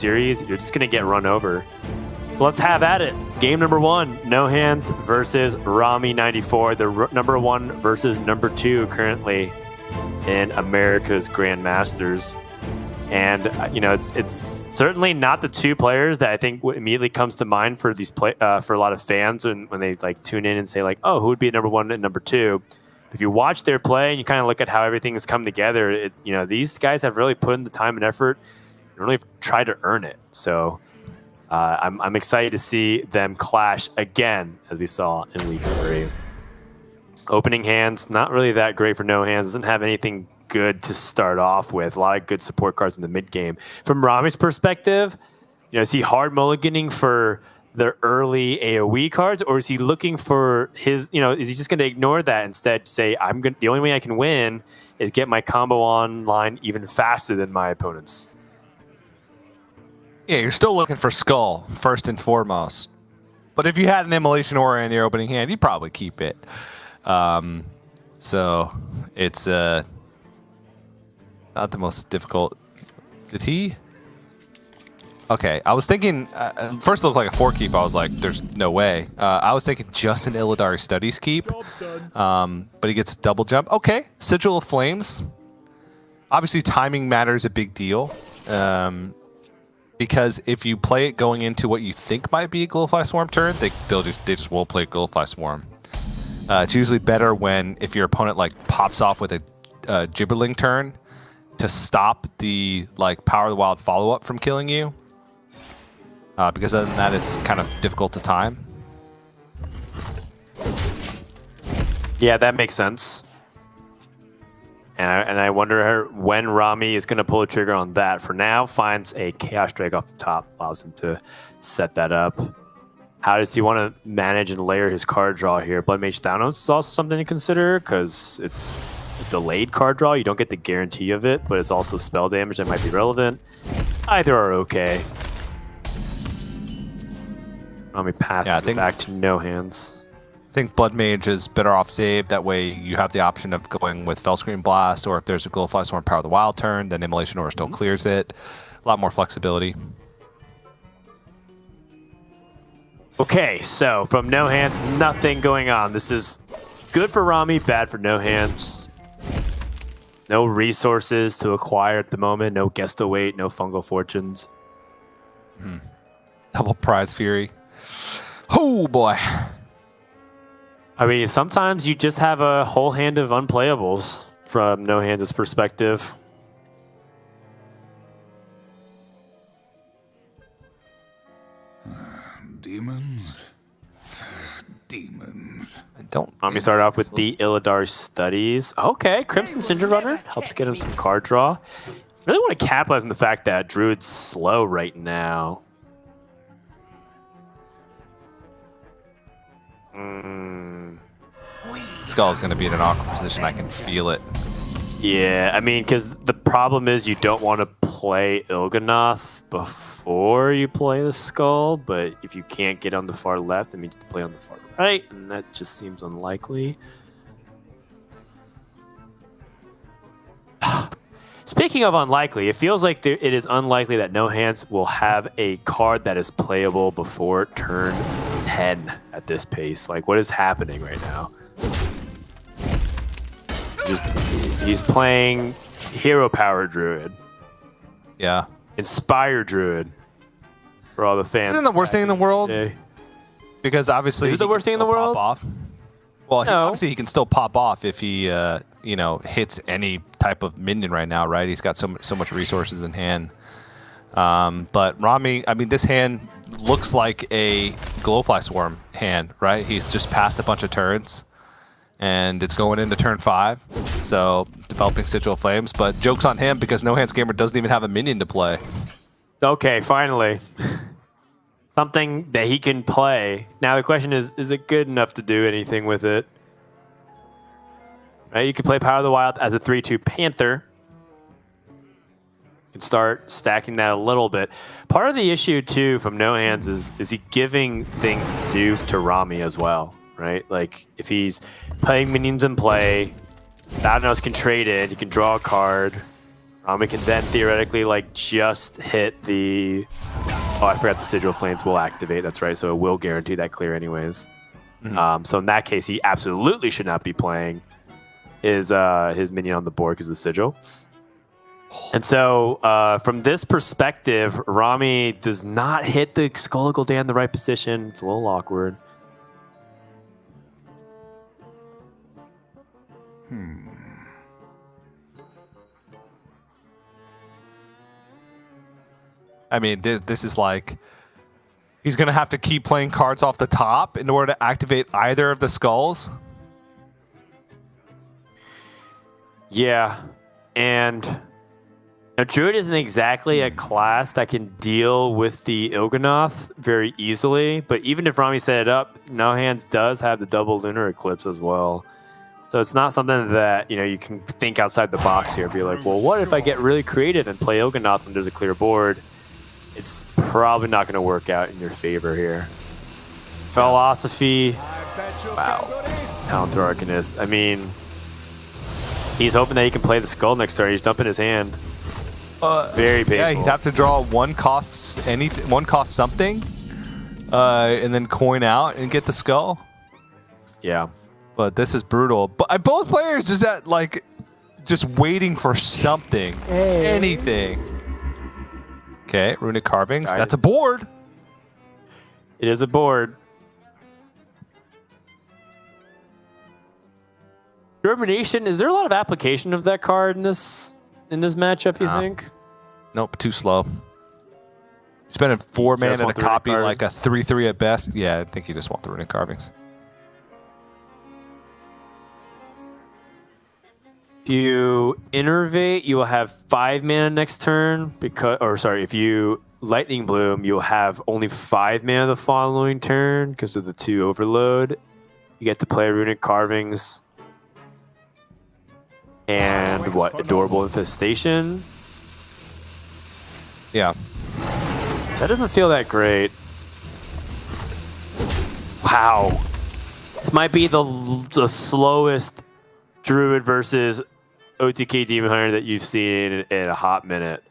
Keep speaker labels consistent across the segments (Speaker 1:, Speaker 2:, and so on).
Speaker 1: series, you're just going to get run over. So let's have at it. Game number 1, No Hands versus Rami94, the number 1 versus number 2 currently in America's Grandmasters. And it's certainly not the two players that I think immediately comes to mind for these for a lot of fans when they like tune in and say like, oh, who would be number 1 and number 2? If you watch their play and you kind of look at how everything has come together, these guys have really put in the time and effort and really tried to earn it. So I'm excited to see them clash again, as we saw in week 3. Opening hands, not really that great for No Hands. Doesn't have anything good to start off with. A lot of good support cards in the mid game. From Rami's perspective, is he hard mulliganing for the early AoE cards, or is he looking for his? Is he just going to ignore that instead? Say, the only way I can win is get my combo online even faster than my opponents.
Speaker 2: Yeah, you're still looking for Skull first and foremost. But if you had an Immolation Aura in your opening hand, you'd probably keep it. So it's not the most difficult. Did he? Okay, I was thinking, first it looked like a 4-keep. I was like, there's no way. I was thinking just an Illidari Studies keep. But he gets double jump. Okay, Sigil of Flames. Obviously, timing matters a big deal. Because if you play it going into what you think might be a Glowfly Swarm turn, they just won't play Glowfly Swarm. It's usually better if your opponent like pops off with a Gibberling turn to stop the Power of the Wild follow-up from killing you. Because other than that, it's kind of difficult to time.
Speaker 1: Yeah, that makes sense. And I wonder when Rami is going to pull a trigger on that. For now, finds a Chaos Drake off the top, allows him to set that up. How does he want to manage and layer his card draw here? Blood Mage Thanos is also something to consider because it's a delayed card draw. You don't get the guarantee of it, but it's also spell damage that might be relevant. Either are okay. Rami passes it back to No Hands.
Speaker 2: I think Blood Mage is better off save. That way you have the option of going with Fellscream Blast, or if there's a Glowfly Swarm Power of the Wild turn, then Immolation Aura still clears it. A lot more flexibility.
Speaker 1: Okay, so from No Hands, nothing going on. This is good for Rami, bad for No Hands. No resources to acquire at the moment. No Gesto Weight, no Fungal Fortunes.
Speaker 2: Double Prize Fury. Oh, boy.
Speaker 1: I mean, sometimes you just have a whole hand of unplayables from No Hands' perspective.
Speaker 3: Demons.
Speaker 1: Let me start off with the Illidari Studies. Okay, Crimson Cinder Runner helps get him some card draw. Really want to capitalize on the fact that Druid's slow right now.
Speaker 2: Skull's going to be in an awkward position. I can feel it.
Speaker 1: Yeah, I mean, because the problem is you don't want to play Il'gynoth before you play the Skull, but if you can't get on the far left, that means you have to play on the far right, and that just seems unlikely. Speaking of unlikely, it feels like it is unlikely that No Hands will have a card that is playable before turn 10 at this pace. Like, what is happening right now? He's playing Hero Power Druid.
Speaker 2: Yeah.
Speaker 1: Inspire Druid. For all the fans.
Speaker 2: Isn't the worst thing in the world? Because obviously...
Speaker 1: Is it the worst thing in the world?
Speaker 2: Pop off. Well,
Speaker 1: no.
Speaker 2: Obviously he can still pop off if he, hits any type of minion right now, right? He's got so much resources in hand. But Rami, I mean, this hand looks like a Glowfly Swarm hand, right? He's just passed a bunch of turns. And it's going into turn 5, so developing Sigil of Flames. But joke's on him because NoHandsGamer doesn't even have a minion to play.
Speaker 1: Okay, finally. Something that he can play. Now the question is it good enough to do anything with it? Right, you can play Power of the Wild as a 3/2 Panther. You can start stacking that a little bit. Part of the issue, too, from No Hands is he giving things to do to Rami as well. Right? Like, if he's playing minions in play, Thanos can trade it, he can draw a card. Rami can then theoretically like just hit the. Oh, I forgot the Sigil Flames will activate. That's right. So it will guarantee that clear anyways. So in that case, he absolutely should not be playing his minion on the board because of the Sigil. And so from this perspective, Rami does not hit the Skull Gul'dan in the right position. It's a little awkward.
Speaker 2: I mean, this is like he's going to have to keep playing cards off the top in order to activate either of the skulls.
Speaker 1: Yeah, and now Druid isn't exactly a class that can deal with the Il'gynoth very easily, but even if Rami set it up, No Hands does have the double Lunar Eclipse as well. So it's not something that, you know, you can think outside the box here. Be like, well, what if I get really creative and play Il'gynoth when there's a clear board? It's probably not going to work out in your favor here. Philosophy. Wow. Counter Arcanist. I mean, he's hoping that he can play the Skull next turn. He's dumping his hand. Very painful.
Speaker 2: Yeah, he'd have to draw one cost something, and then coin out and get the Skull.
Speaker 1: Yeah.
Speaker 2: But this is brutal. But both players is that like just waiting for something, anything. Okay, Runic Carvings.
Speaker 1: Guys.
Speaker 2: That's a board.
Speaker 1: It is a board. Germination. Is there a lot of application of that card in this matchup? You think?
Speaker 2: Nope, too slow. Spending 4 mana to
Speaker 1: want the
Speaker 2: copy
Speaker 1: Runic
Speaker 2: like a 3/3 at best. Yeah, I think you just want the Runic Carvings.
Speaker 1: If you innervate, you will have 5 mana next turn. If you Lightning Bloom, you'll have only 5 mana the following turn because of the 2 overload. You get to play Runic Carvings and what? Adorable Infestation.
Speaker 2: Yeah.
Speaker 1: That doesn't feel that great. Wow. This might be the slowest Druid versus OTK Demon Hunter that you've seen in a hot minute.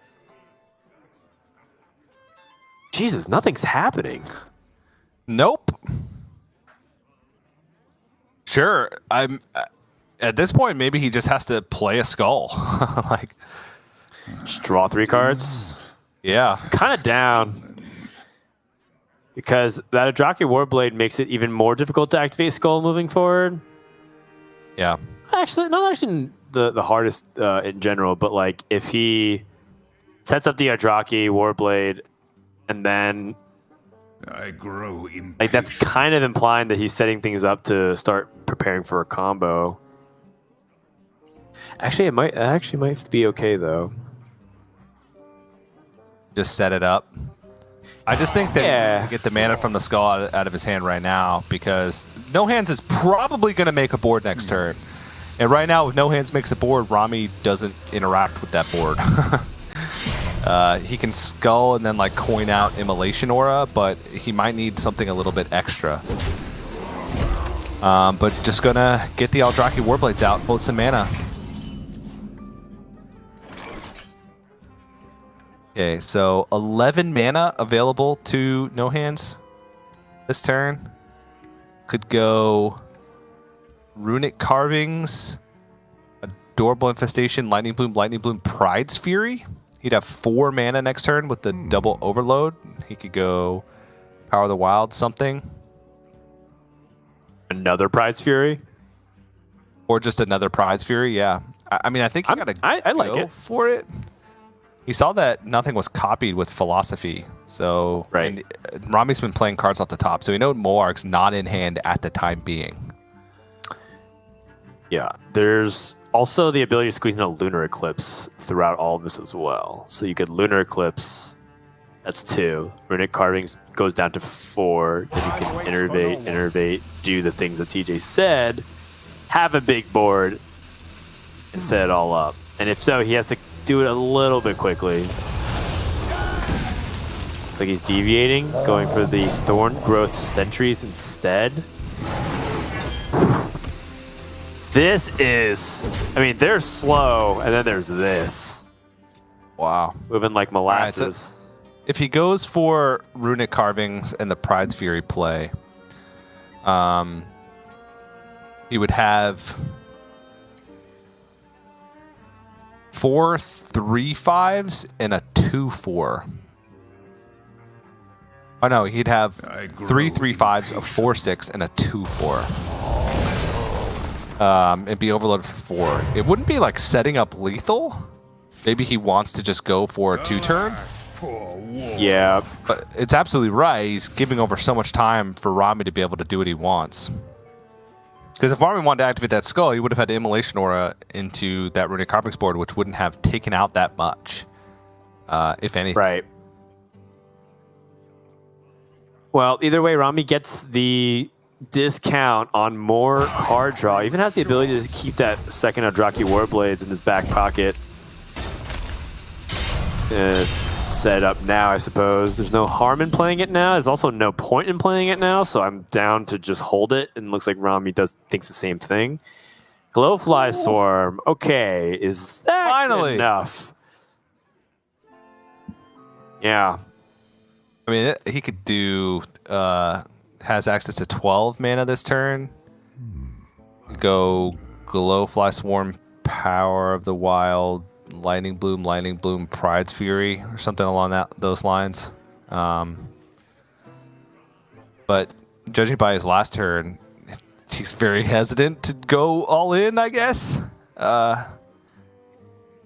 Speaker 1: Jesus, nothing's happening.
Speaker 2: Nope. Sure. I'm at this point. Maybe he just has to play a Skull. Like,
Speaker 1: Just draw 3 cards.
Speaker 2: yeah.
Speaker 1: Kind of down. Because that Adraki Warblade makes it even more difficult to activate Skull moving forward.
Speaker 2: Yeah.
Speaker 1: Actually, not actually the hardest in general, but like if he sets up the Adraki Warblade and then
Speaker 3: I grow impatient.
Speaker 1: like that's kind of implying that he's setting things up to start preparing for a combo. Actually, it might be okay though.
Speaker 2: Just set it up. I just think that
Speaker 1: Yeah.
Speaker 2: he needs to get the mana from the Skull out of his hand right now because No Hands is probably going to make a board next turn. And right now, if No Hands makes a board, Rami doesn't interact with that board. He can Skull and then like coin out Immolation Aura, but he might need something a little bit extra. But just going to get the Eldrazi Warblades out, vote some mana. Okay, so 11 mana available to No Hands this turn. Could go Runic Carvings, Adorable Infestation, Lightning Bloom, Pride's Fury. He'd have 4 mana next turn with the double overload. He could go Power of the Wild something.
Speaker 1: Another Pride's Fury?
Speaker 2: Or just another Pride's Fury, yeah. I mean, I think you gotta
Speaker 1: I like
Speaker 2: go
Speaker 1: it.
Speaker 2: for it. He saw that nothing was copied with Philosophy, so
Speaker 1: Right.
Speaker 2: and Rami's been playing cards off the top, so we know Moarg's not in hand at the time being.
Speaker 1: Yeah, there's also the ability to squeeze in a Lunar Eclipse throughout all of this as well. So you could Lunar Eclipse, that's 2. Runic Carvings goes down to 4. Then you can innervate, do the things that TJ said, have a big board, and set it all up. And if so, he has to do it a little bit quickly. Looks like he's deviating, going for the Thorn Growth Sentries instead. This is, I mean, they're slow, and then there's this.
Speaker 2: Wow.
Speaker 1: moving like molasses.
Speaker 2: If he goes for Runic Carvings and the Pride's Fury play, he would have 4 3/5s and a 2/4. Oh no, he'd have 3 3/5s, a 4/6, and a 2/4. It'd be overloaded for 4. It wouldn't be like setting up lethal. Maybe he wants to just go for a 2-turn.
Speaker 1: Yeah.
Speaker 2: But it's absolutely right. He's giving over so much time for Rami to be able to do what he wants. Because if Rami wanted to activate that skull, he would have had the Immolation Aura into that Runic Carvings board, which wouldn't have taken out that much, if anything.
Speaker 1: Right. Well, either way, Rami gets the discount on more card draw. Even has the ability to keep that second Eldrazi Warblades in his back pocket. Set up now, I suppose. There's no harm in playing it now. There's also no point in playing it now, so I'm down to just hold it. And it looks like Rami thinks the same thing. Glowfly Swarm. Okay, is that
Speaker 2: Finally
Speaker 1: enough? Yeah.
Speaker 2: I mean, he could do, has access to 12 mana this turn. Go Glowfly Swarm, Power of the Wild, Lightning Bloom, Pride's Fury, or something along those lines. But judging by his last turn, he's very hesitant to go all in, I guess.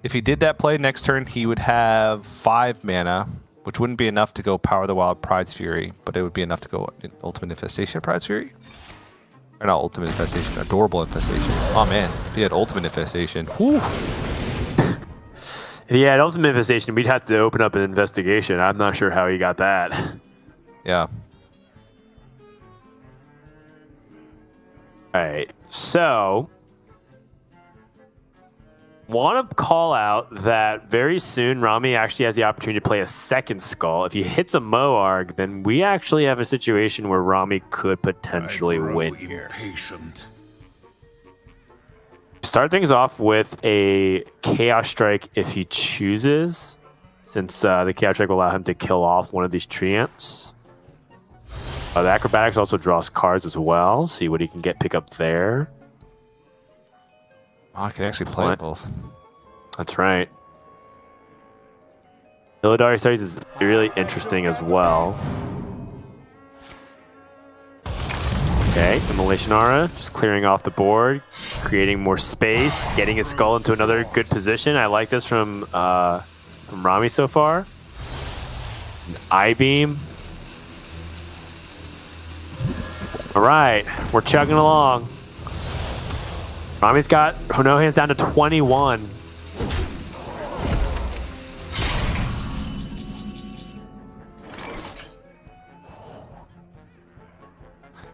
Speaker 2: If he did that play next turn, he would have 5 mana, which wouldn't be enough to go Power of the Wild, Pride's Fury, but it would be enough to go Ultimate Infestation, Pride's Fury? Or not Ultimate Infestation, Adorable Infestation. Oh man, if he had Ultimate Infestation, whew.
Speaker 1: If he had Ultimate Infestation, we'd have to open up an investigation. I'm not sure how he got that.
Speaker 2: Yeah.
Speaker 1: All right, so want to call out that very soon Rami actually has the opportunity to play a second skull. If he hits a Moarg, then we actually have a situation where Rami could potentially win here. Start things off with a Chaos Strike if he chooses, since the Chaos Strike will allow him to kill off one of these Treants. The Acrobatics also draws cards as well. See what he can pick up there.
Speaker 2: Oh, I can actually play both.
Speaker 1: That's right. Illidari Studies is really interesting as well. Okay, Immolation Aura, just clearing off the board, creating more space, getting his skull into another good position. I like this from Rami so far. An I-Beam. All right, we're chugging along. Rami's got No Hands down to 21.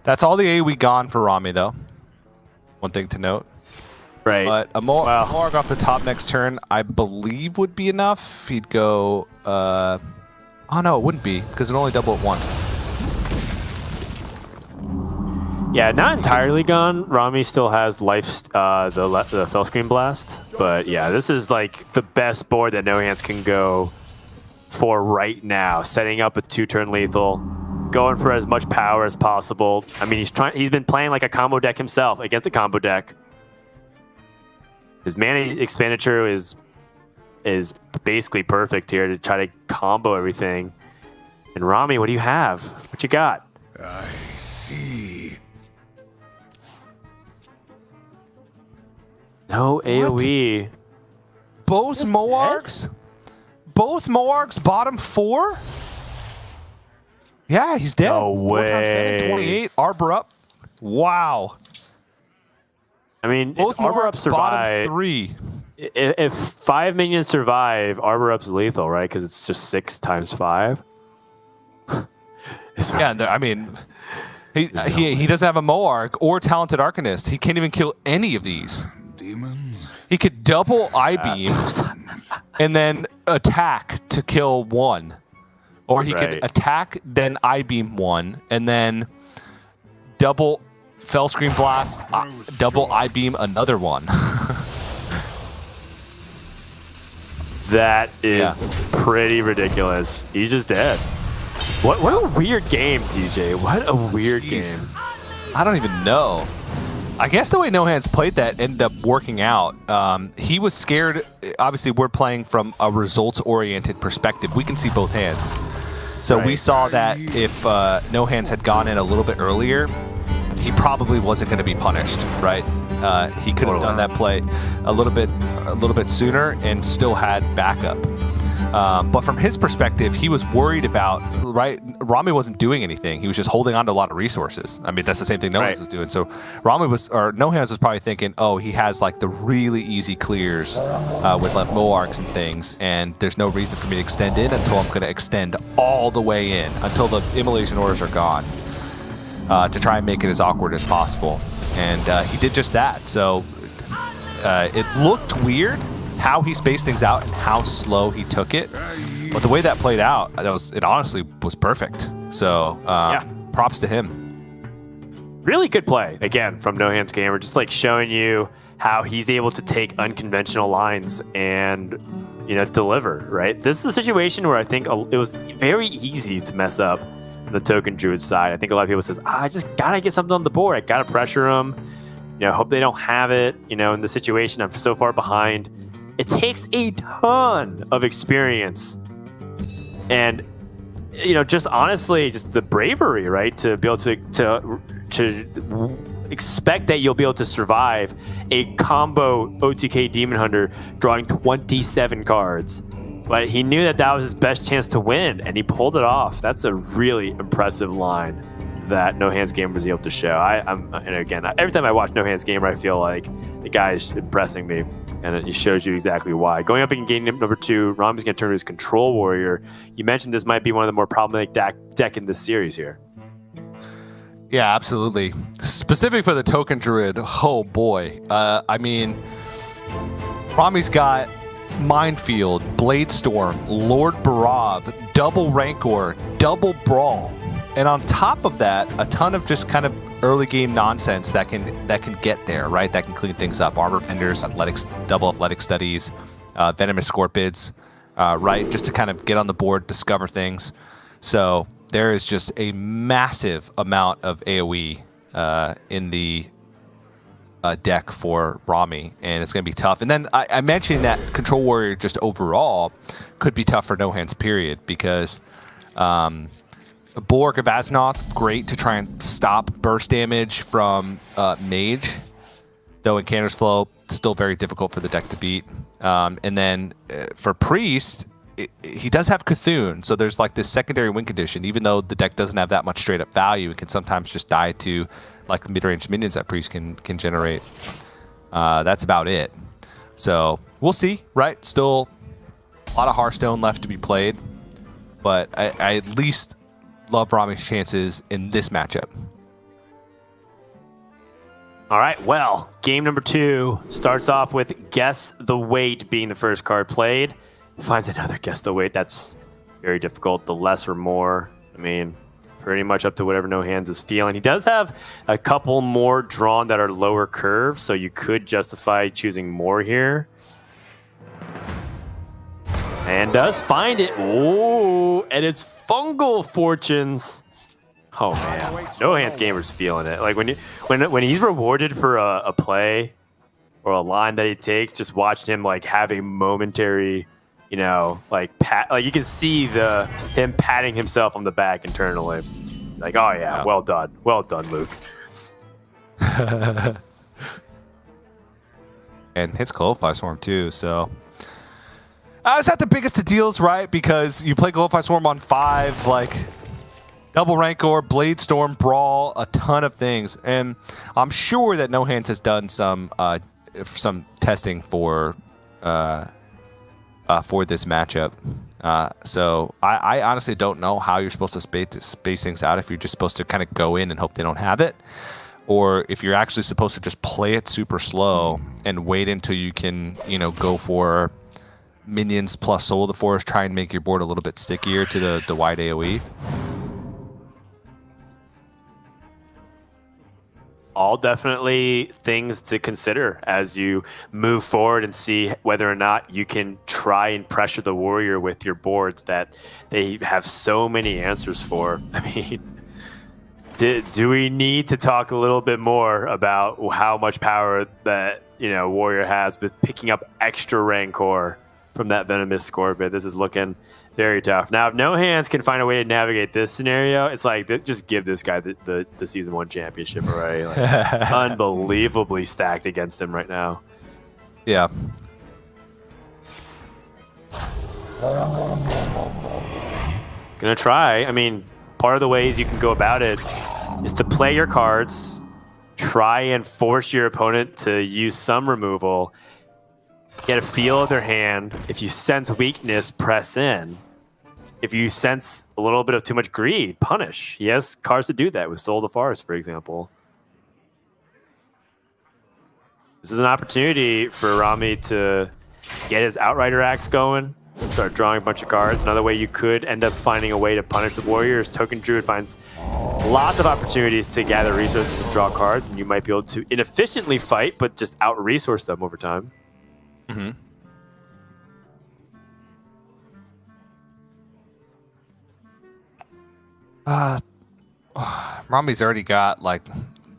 Speaker 2: That's all the AoE gone for Rami, though. One thing to note.
Speaker 1: Right.
Speaker 2: But a Moarg off the top next turn, I believe, would be enough. He'd go... oh, no, it wouldn't be, because it only double it once.
Speaker 1: Yeah, not entirely gone. Rami still has life, the Fellscream Blast. But yeah, this is like the best board that No Hands can go for right now. Setting up a 2-turn lethal, going for as much power as possible. I mean, he's been playing like a combo deck himself against a combo deck. His mana expenditure is basically perfect here to try to combo everything. And Rami, what do you have? What you got?
Speaker 3: I see.
Speaker 1: No AoE.
Speaker 2: Both Moargs? Both Moargs bottom 4? Yeah, he's dead.
Speaker 1: No
Speaker 2: 4 times 7,
Speaker 1: way.
Speaker 2: 28. Arbor up. Wow.
Speaker 1: I mean,
Speaker 2: Both
Speaker 1: if Arbor Up
Speaker 2: Moargs bottom
Speaker 1: survive,
Speaker 2: 3.
Speaker 1: if 5 minions survive, Arbor Up's lethal, right? Because it's just 6 times 5.
Speaker 2: Yeah, I mean, he doesn't have a Moarg or Talented Arcanist. He can't even kill any of these.
Speaker 3: Demons.
Speaker 2: He could double I-Beam and then attack to kill 1. Or he could attack, then I-Beam 1, and then double Fellscream Blast, double I-Beam another one.
Speaker 1: That is pretty ridiculous. He's just dead. What a weird game, DJ. What a weird game.
Speaker 2: I don't even know. I guess the way No Hands played that ended up working out. He was scared. Obviously, we're playing from a results-oriented perspective. We can see both hands. So we saw that if No Hands had gone in a little bit earlier, he probably wasn't going to be punished, right? He could have done that play a little bit sooner and still had backup. But from his perspective, he was worried about, right? Rami wasn't doing anything. He was just holding on to a lot of resources. I mean, that's the same thing No Hands was doing. So No Hands was probably thinking, oh, he has like the really easy clears with like Moarks and things, and there's no reason for me to extend in until I'm going to extend all the way in until the immolation orders are gone to try and make it as awkward as possible. And he did just that. So it looked weird how he spaced things out and how slow he took it, but the way that played out, it honestly was perfect. So props to him.
Speaker 1: Really good play again from NoHandsGamer, just like showing you how he's able to take unconventional lines and deliver. Right, this is a situation where I think it was very easy to mess up from the token druid side. I think a lot of people says, I just gotta get something on the board. I gotta pressure them. Hope they don't have it. In the situation, I'm so far behind. It takes a ton of experience and, just honestly, just the bravery, right? To be able to expect that you'll be able to survive a combo OTK Demon Hunter drawing 27 cards. But he knew that was his best chance to win, and he pulled it off. That's a really impressive line that NoHandsGamer was able to show. And again, every time I watch NoHandsGamer, I feel like the guy is impressing me, and it shows you exactly why. Going up in game number 2, Rami's going to turn to his Control Warrior. You mentioned this might be one of the more problematic deck in this series here.
Speaker 2: Yeah, absolutely. Specifically for the Token Druid, oh boy. I mean, Rami's got Minefield, Bladestorm, Lord Barav, double Rancor, double Brawl. And on top of that, a ton of just kind of early game nonsense that can get there, right? That can clean things up. Armor Penders, athletics, double athletic studies, venomous Scorpids, right? Just to kind of get on the board, discover things. So there is just a massive amount of AoE in the deck for Rami, and it's going to be tough. And then I mentioned that Control Warrior just overall could be tough for No Hands, period, because Bulwark of Azeroth, great to try and stop burst damage from Mage, though in Canner's Flow, still very difficult for the deck to beat. And then for Priest, he does have Cthulhu, so there's like this secondary win condition. Even though the deck doesn't have that much straight up value, it can sometimes just die to like mid-range minions that Priest can generate. That's about it. So we'll see, right? Still a lot of Hearthstone left to be played, but I at least love Rami's chances in this matchup.
Speaker 1: All right, well, game number 2 starts off with Guess the Weight being the first card played. Finds another Guess the Weight. That's very difficult. The less or more. I mean, pretty much up to whatever No Hands is feeling. He does have a couple more drawn that are lower curve, so you could justify choosing more here. And does find it. Ooh, and it's Fungal Fortunes. Oh man, NoHandsGamer's feeling it. Like when he's rewarded for a play or a line that he takes, just watching him like have a momentary, like you can see him patting himself on the back internally. Like, oh yeah, well done, Luke.
Speaker 2: And hits Glorify Swarm too, so. It's not the biggest of deals, right? Because you play Glorify Swarm on 5, like double Rancor, Bladestorm, Brawl, a ton of things. And I'm sure that No Hands has done some testing for this matchup. So I honestly don't know how you're supposed to space things out, if you're just supposed to kind of go in and hope they don't have it, or if you're actually supposed to just play it super slow and wait until you can, go for minions plus Soul of the Forest, try and make your board a little bit stickier to the wide AoE.
Speaker 1: all definitely things to consider as you move forward and see whether or not you can try and pressure the warrior with your boards that they have so many answers for. I mean, do we need to talk a little bit more about how much power that, you know, warrior has with picking up extra Rancor from that Venomous Scorbit? This is looking very tough. Now, if No Hands can find a way to navigate this scenario, it's like, just give this guy the Season 1 championship already. Like, unbelievably stacked against him right now.
Speaker 2: Yeah.
Speaker 1: Gonna try. I mean, part of the ways you can go about it is to play your cards, try and force your opponent to use some removal, get a feel of their hand. If you sense weakness, press in. If you sense a little bit of too much greed, punish. He has cards to do that with Soul of the Forest, for example. This is an opportunity for Rami to get his Outrider Axe going, start drawing a bunch of cards. Another way you could end up finding a way to punish the warrior is Token Druid finds lots of opportunities to gather resources and draw cards, and you might be able to inefficiently fight, but just out-resource them over time.
Speaker 2: Mm-hmm. Rami's already got like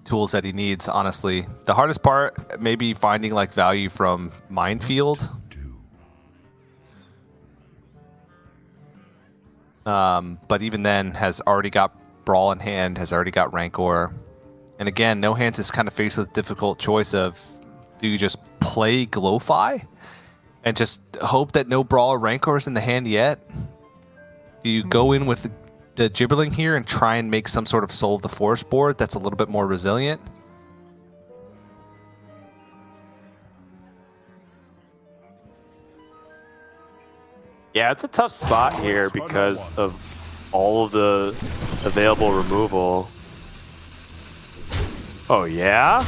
Speaker 2: tools that he needs, honestly. The hardest part, maybe finding like value from Minefield. But even then, has already got Brawl in hand, has already got Rancor. And again, No Hands is kind of faced with a difficult choice of, do you just play Glowfy and just hope that no Brawl or Rancor is in the hand yet? Do you go in with the Gibberling here and try and make some sort of Soul of the Forest board that's a little bit more resilient?
Speaker 1: Yeah, it's a tough spot here because of all of the available removal. Oh, yeah?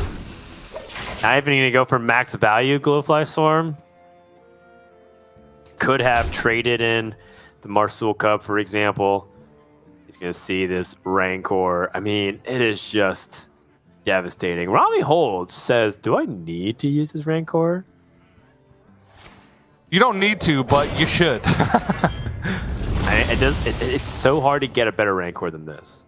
Speaker 1: Not even going to go for max value Glowfly Storm. Could have traded in the Marsul Cup, for example. He's going to see this Rancor. I mean, it is just devastating. Rami Holds says, do I need to use this Rancor?
Speaker 2: You don't need to, but you should.
Speaker 1: It's so hard to get a better Rancor than this.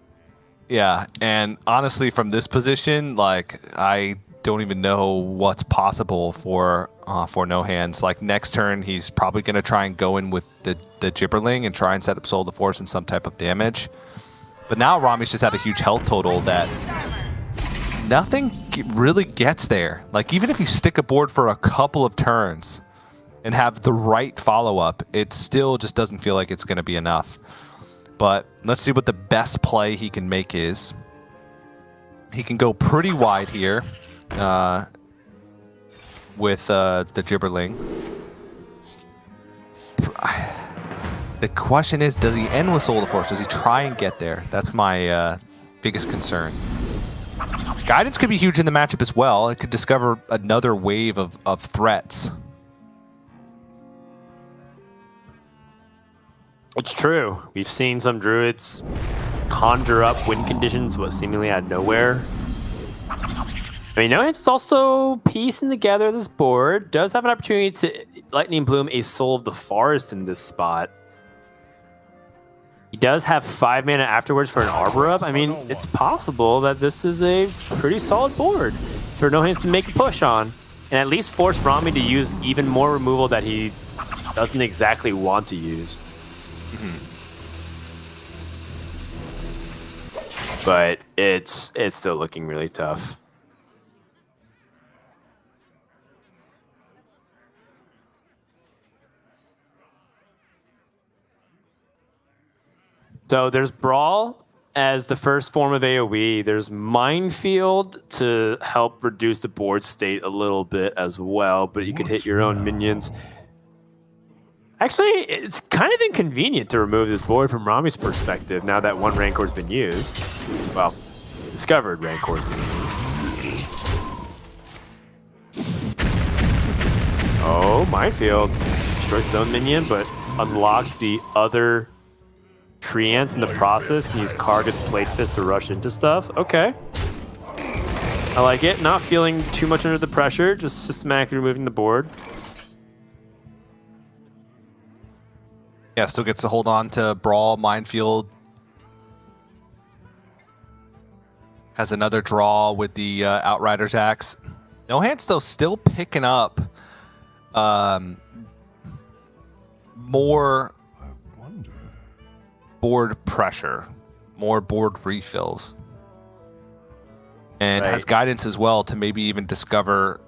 Speaker 2: Yeah, and honestly, from this position, like, I don't even know what's possible for No Hands. Like, next turn, he's probably going to try and go in with the Gibberling and try and set up Soul of the Forest and some type of damage. But now Rami's just had a huge health total that nothing really gets there. Like, even if you stick a board for a couple of turns and have the right follow-up, it still just doesn't feel like it's going to be enough. But let's see what the best play he can make is. He can go pretty wide here with the Gibberling. The question is, does he end with Soul of the Forest? Does he try and get there? That's my biggest concern. Guidance could be huge in the matchup as well. It could discover another wave of threats.
Speaker 1: It's true. We've seen some druids conjure up win conditions, what seemingly out of nowhere. I mean, No Hands is also piecing together this board. Does have an opportunity to Lightning Bloom a Soul of the Forest in this spot. He does have 5 mana afterwards for an Arbor up. I mean, it's possible that this is a pretty solid board for No Hands to make a push on, and at least force Rami to use even more removal that he doesn't exactly want to use. But it's still looking really tough. So there's Brawl as the first form of AoE. There's Minefield to help reduce the board state a little bit as well, but you could hit your own minions. Actually, it's kind of inconvenient to remove this board from Rami's perspective now that one Rancor's been used. Well, discovered Rancor's been used. Oh, Minefield. Destroys his own minion, but unlocks the other Treants in the process. Can use Karga's Plate Fist to rush into stuff. Okay. I like it. Not feeling too much under the pressure, just systematically removing the board.
Speaker 2: Yeah, still gets to hold on to Brawl, Minefield. Has another draw with the Outrider's Axe. No Hands, though, still picking up more board pressure, more board refills. And has guidance as well to maybe even discover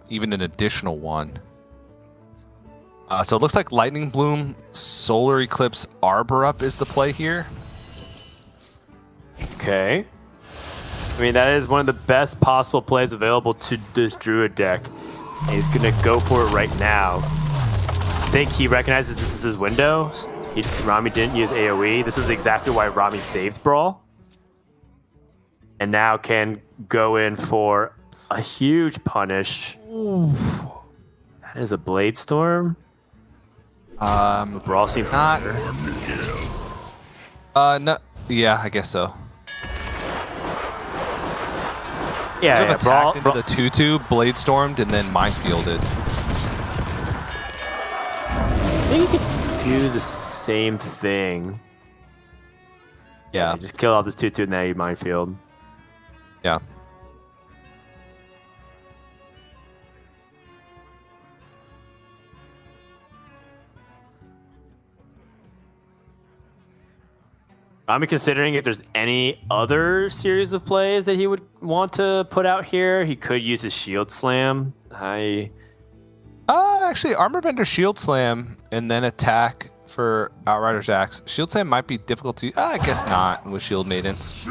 Speaker 2: even an additional one. So it looks like Lightning Bloom, Solar Eclipse, Arbor Up is the play here.
Speaker 1: Okay. I mean, that is one of the best possible plays available to this Druid deck. And he's going to go for it right now. I think he recognizes this is his window. Rami didn't use AoE. This is exactly why Rami saved Brawl. And now can go in for a huge punish. Ooh. That is a Blade Storm. Brawl seems
Speaker 2: not.
Speaker 1: better.
Speaker 2: No. Yeah, I guess so.
Speaker 1: Yeah,
Speaker 2: attacked into the 2/2, Blade Stormed, and then Minefielded.
Speaker 1: I think you could do the same thing.
Speaker 2: Yeah.
Speaker 1: Just kill off this 2/2 and now you Minefield.
Speaker 2: Yeah.
Speaker 1: I'm considering if there's any other series of plays that he would want to put out here. He could use his Shield Slam.
Speaker 2: Actually, Armor Bender Shield Slam and then attack for Outrider's Axe. Shield Slam might be difficult to... I guess not with Shield Maidens.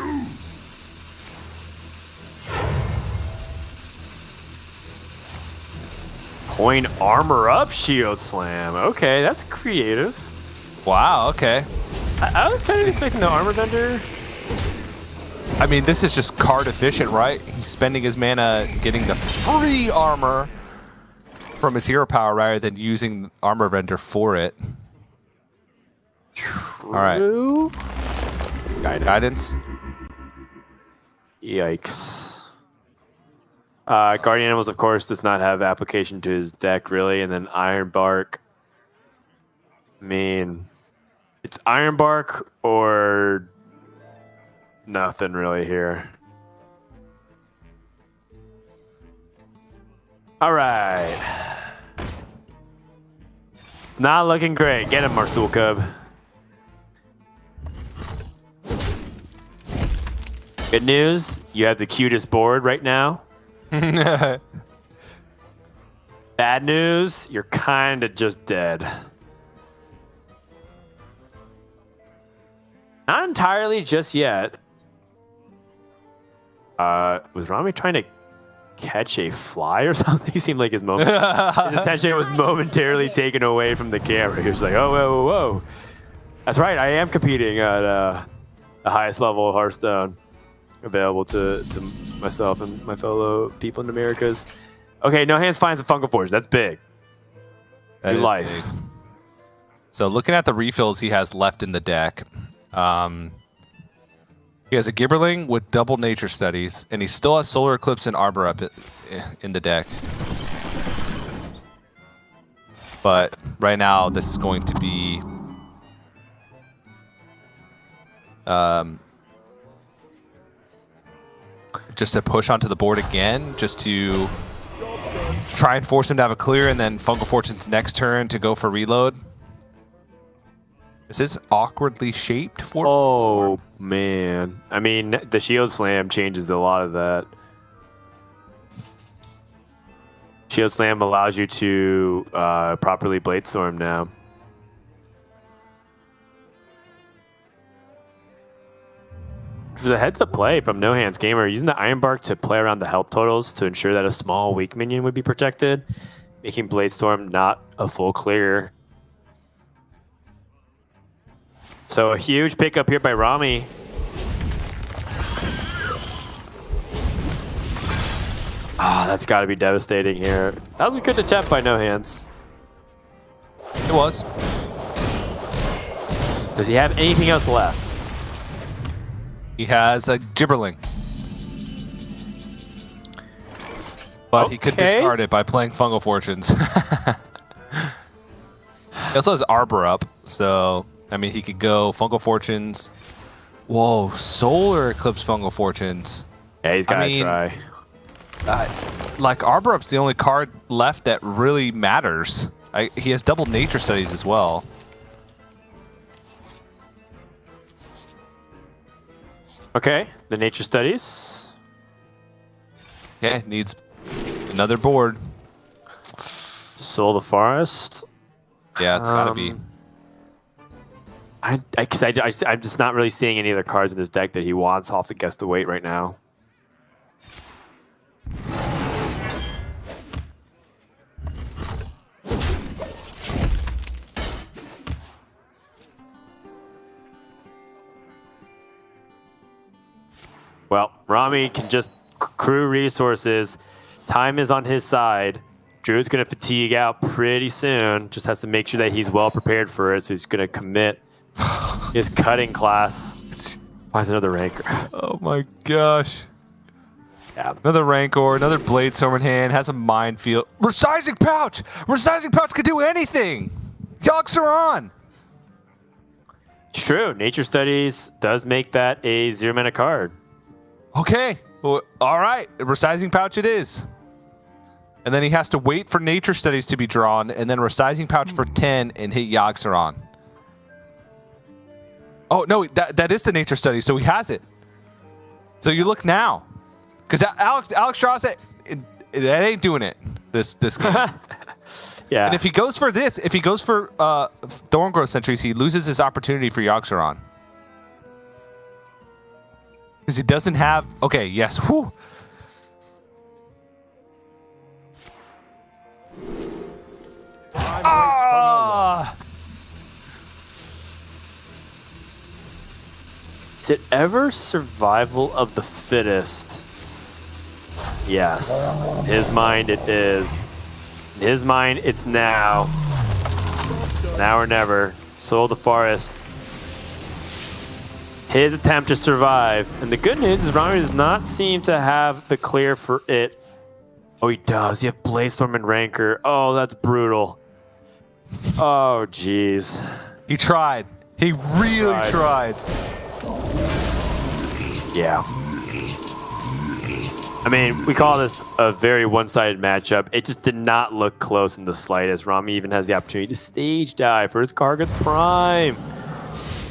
Speaker 1: Coin Armor Up Shield Slam. Okay, that's creative.
Speaker 2: Wow, okay.
Speaker 1: I was kind of expecting the Armor Bender.
Speaker 2: I mean, this is just card efficient, right? He's spending his mana getting the free armor from his hero power rather than using Armor Vendor for it.
Speaker 1: True.
Speaker 2: All right. Guidance.
Speaker 1: Yikes. Guardian Animals, of course, does not have application to his deck, really. And then Iron Bark. I mean, it's Iron Bark or nothing really here. All right. It's not looking great. Get him, Marsul Cub. Good news, you have the cutest board right now. Bad news, you're kind of just dead. Not entirely just yet. Was Rami trying to catch a fly or something? He seemed like his attention was momentarily taken away from the camera. He was like, oh, whoa, whoa, whoa. That's right, I am competing at the highest level of Hearthstone available to myself and my fellow people in the Americas. Okay, No Hands finds the Fungal Forge. That's big. New life.
Speaker 2: Big. So looking at the refills he has left in the deck, he has a Gibberling with double Nature Studies, and he still has Solar Eclipse and Arbor Up in the deck. But right now, this is going to be just to push onto the board again, just to try and force him to have a clear, and then Fungal Fortune's next turn to go for reload. This is awkwardly shaped for...
Speaker 1: Oh, man. I mean, the Shield Slam changes a lot of that. Shield Slam allows you to properly Blade Storm now. There's a heads-up play from NoHandsGamer, using the Iron Bark to play around the health totals to ensure that a small weak minion would be protected, making Blade Storm not a full clear. So a huge pickup here by Rami. Ah, that's got to be devastating here. That was a good attempt by No Hands.
Speaker 2: It was.
Speaker 1: Does he have anything else left?
Speaker 2: He has a Gibberling. But he could discard it by playing Fungal Fortunes. He also has Arbor up, so I mean he could go Fungal Fortunes. Whoa, Solar Eclipse Fungal Fortunes.
Speaker 1: Yeah, he's gotta try.
Speaker 2: Like Arbor up's the only card left that really matters. He has double Nature Studies as well.
Speaker 1: Okay, the Nature Studies.
Speaker 2: Okay, needs another board.
Speaker 1: Soul the Forest.
Speaker 2: Yeah, it's gotta be.
Speaker 1: I'm just not really seeing any other cards in this deck that he wants. I'll have to guess the weight right now. Well, Rami can just crew resources. Time is on his side. Drew's going to fatigue out pretty soon. Just has to make sure that he's well prepared for it. So he's going to commit his cutting class. Finds another Rancor.
Speaker 2: Oh my gosh.
Speaker 1: Yeah.
Speaker 2: Another Rancor, another Bladestorm in hand, has a Minefield. Resizing Pouch! Resizing Pouch could do anything! Yogs are on!
Speaker 1: It's true. Nature Studies does make that a 0-mana card.
Speaker 2: Okay. Well, all right. Resizing Pouch it is. And then he has to wait for Nature Studies to be drawn, and then Resizing Pouch for 10 and hit Yogg-Saron. Oh, no, that is the Nature Study, so he has it. So you look now. Because Alex draws it, it ain't doing it, this game.
Speaker 1: Yeah.
Speaker 2: And if he goes for this, if he goes for Thorngrowth Sentries, he loses his opportunity for Yogg-Saron. Because he doesn't have... Okay, yes. Whew.
Speaker 1: Is it ever survival of the fittest? Yes. In his mind, it is. In his mind, it's now. Now or never. Soul the Forest. His attempt to survive. And the good news is Rami does not seem to have the clear for it. Oh, he does. You have Bladestorm and Rancor. Oh, that's brutal. Oh, jeez.
Speaker 2: He tried. He really tried.
Speaker 1: Yeah. I mean, we call this a very one-sided matchup. It just did not look close in the slightest. Rami even has the opportunity to stage dive for his Kargath Prime.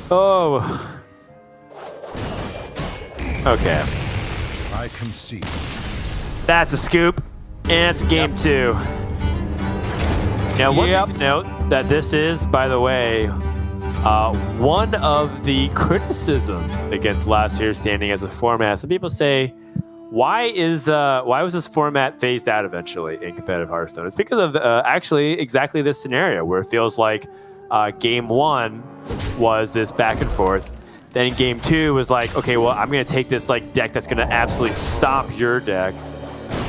Speaker 1: Oh. Okay.
Speaker 3: I concede.
Speaker 1: That's a scoop. And it's game 2. Now, one thing to note that this is, by the way, one of the criticisms against Last Hero Standing as a format. Some people say, why was this format phased out eventually in competitive Hearthstone? It's because of actually exactly this scenario where it feels like game 1 was this back and forth. Then in game 2 was like, okay, well, I'm going to take this like deck that's going to absolutely stomp your deck.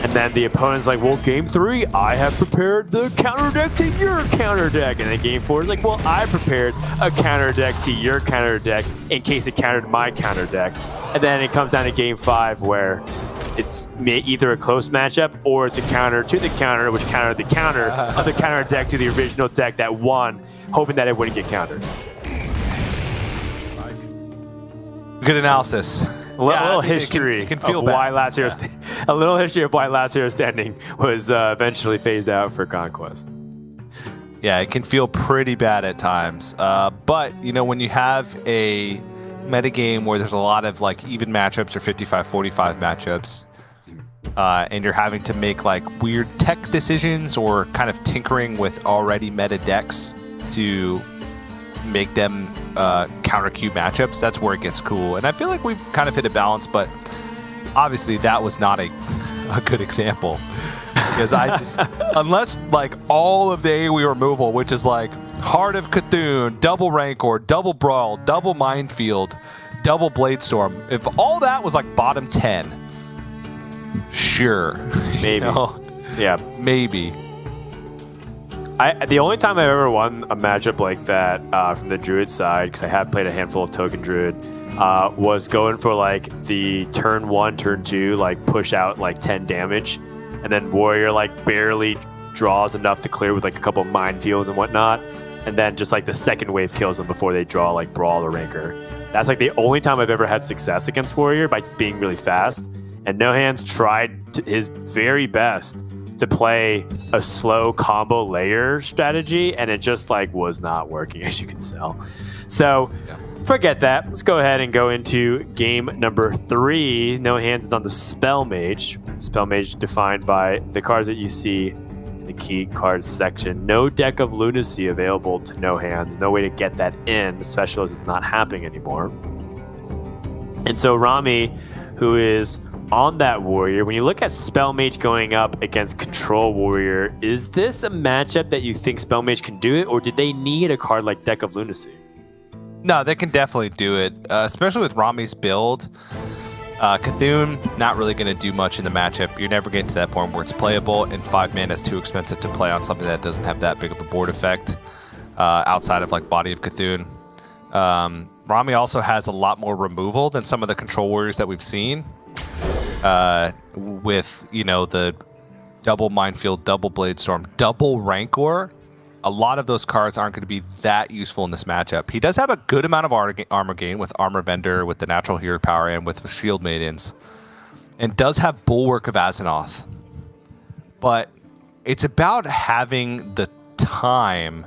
Speaker 1: And then the opponent's like, well, game 3, I have prepared the counter deck to your counter deck. And then game 4 is like, well, I prepared a counter deck to your counter deck in case it countered my counter deck. And then it comes down to game 5 where it's either a close matchup or it's a counter to the counter, which countered the counter of the counter deck to the original deck that won, hoping that it wouldn't get countered.
Speaker 2: Good analysis.
Speaker 1: A little history of why Last Hero Standing was eventually phased out for Conquest.
Speaker 2: Yeah, it can feel pretty bad at times. But, you know, when you have a metagame where there's a lot of like even matchups or 55-45 matchups, and you're having to make like weird tech decisions or kind of tinkering with already meta decks to make them counter queue matchups, that's where it gets cool. And I feel like we've kind of hit a balance, but obviously that was not a good example. Because I just, unless like all of the AoE removal, which is like Heart of Cthulhu, double Rancor, double Brawl, double Minefield, double Bladestorm, if all that was like bottom 10, sure.
Speaker 1: Maybe.
Speaker 2: You know?
Speaker 1: Yeah.
Speaker 2: Maybe.
Speaker 1: The only time I've ever won a matchup like that from the Druid side, because I have played a handful of Token Druid, was going for like the turn 1, turn 2, like push out like 10 damage and then Warrior like barely draws enough to clear with like a couple of minefields and whatnot, and then just like the second wave kills them before they draw like Brawl or Ranker. That's like the only time I've ever had success against Warrior, by just being really fast. And NoHands tried his very best to play a slow combo layer strategy, and it just like was not working, as you can tell. So forget that. Let's go ahead and go into game number 3. NoHands is on the Spell Mage. Spell Mage defined by the cards that you see in the key cards section. No Deck of Lunacy available to NoHands. No way to get that in. Specialist is not happening anymore. And so Rami, who is on that Warrior, when you look at Spell Mage going up against Control Warrior, is this a matchup that you think Spell Mage can do it, or did they need a card like Deck of Lunacy?
Speaker 2: No, they can definitely do it, especially with Rami's build. Cthulhu, not really going to do much in the matchup. You're never getting to that point where it's playable, and 5 mana is too expensive to play on something that doesn't have that big of a board effect outside of like Body of Cthulhu. Rami also has a lot more removal than some of the Control Warriors that we've seen. With, you know, the double Minefield, double Blade Storm, double Rancor, a lot of those cards aren't going to be that useful in this matchup. He does have a good amount of armor gain with Armor Bender, with the Natural Hero Power, and with Shield Maidens, and does have Bulwark of Azeroth. But it's about having the time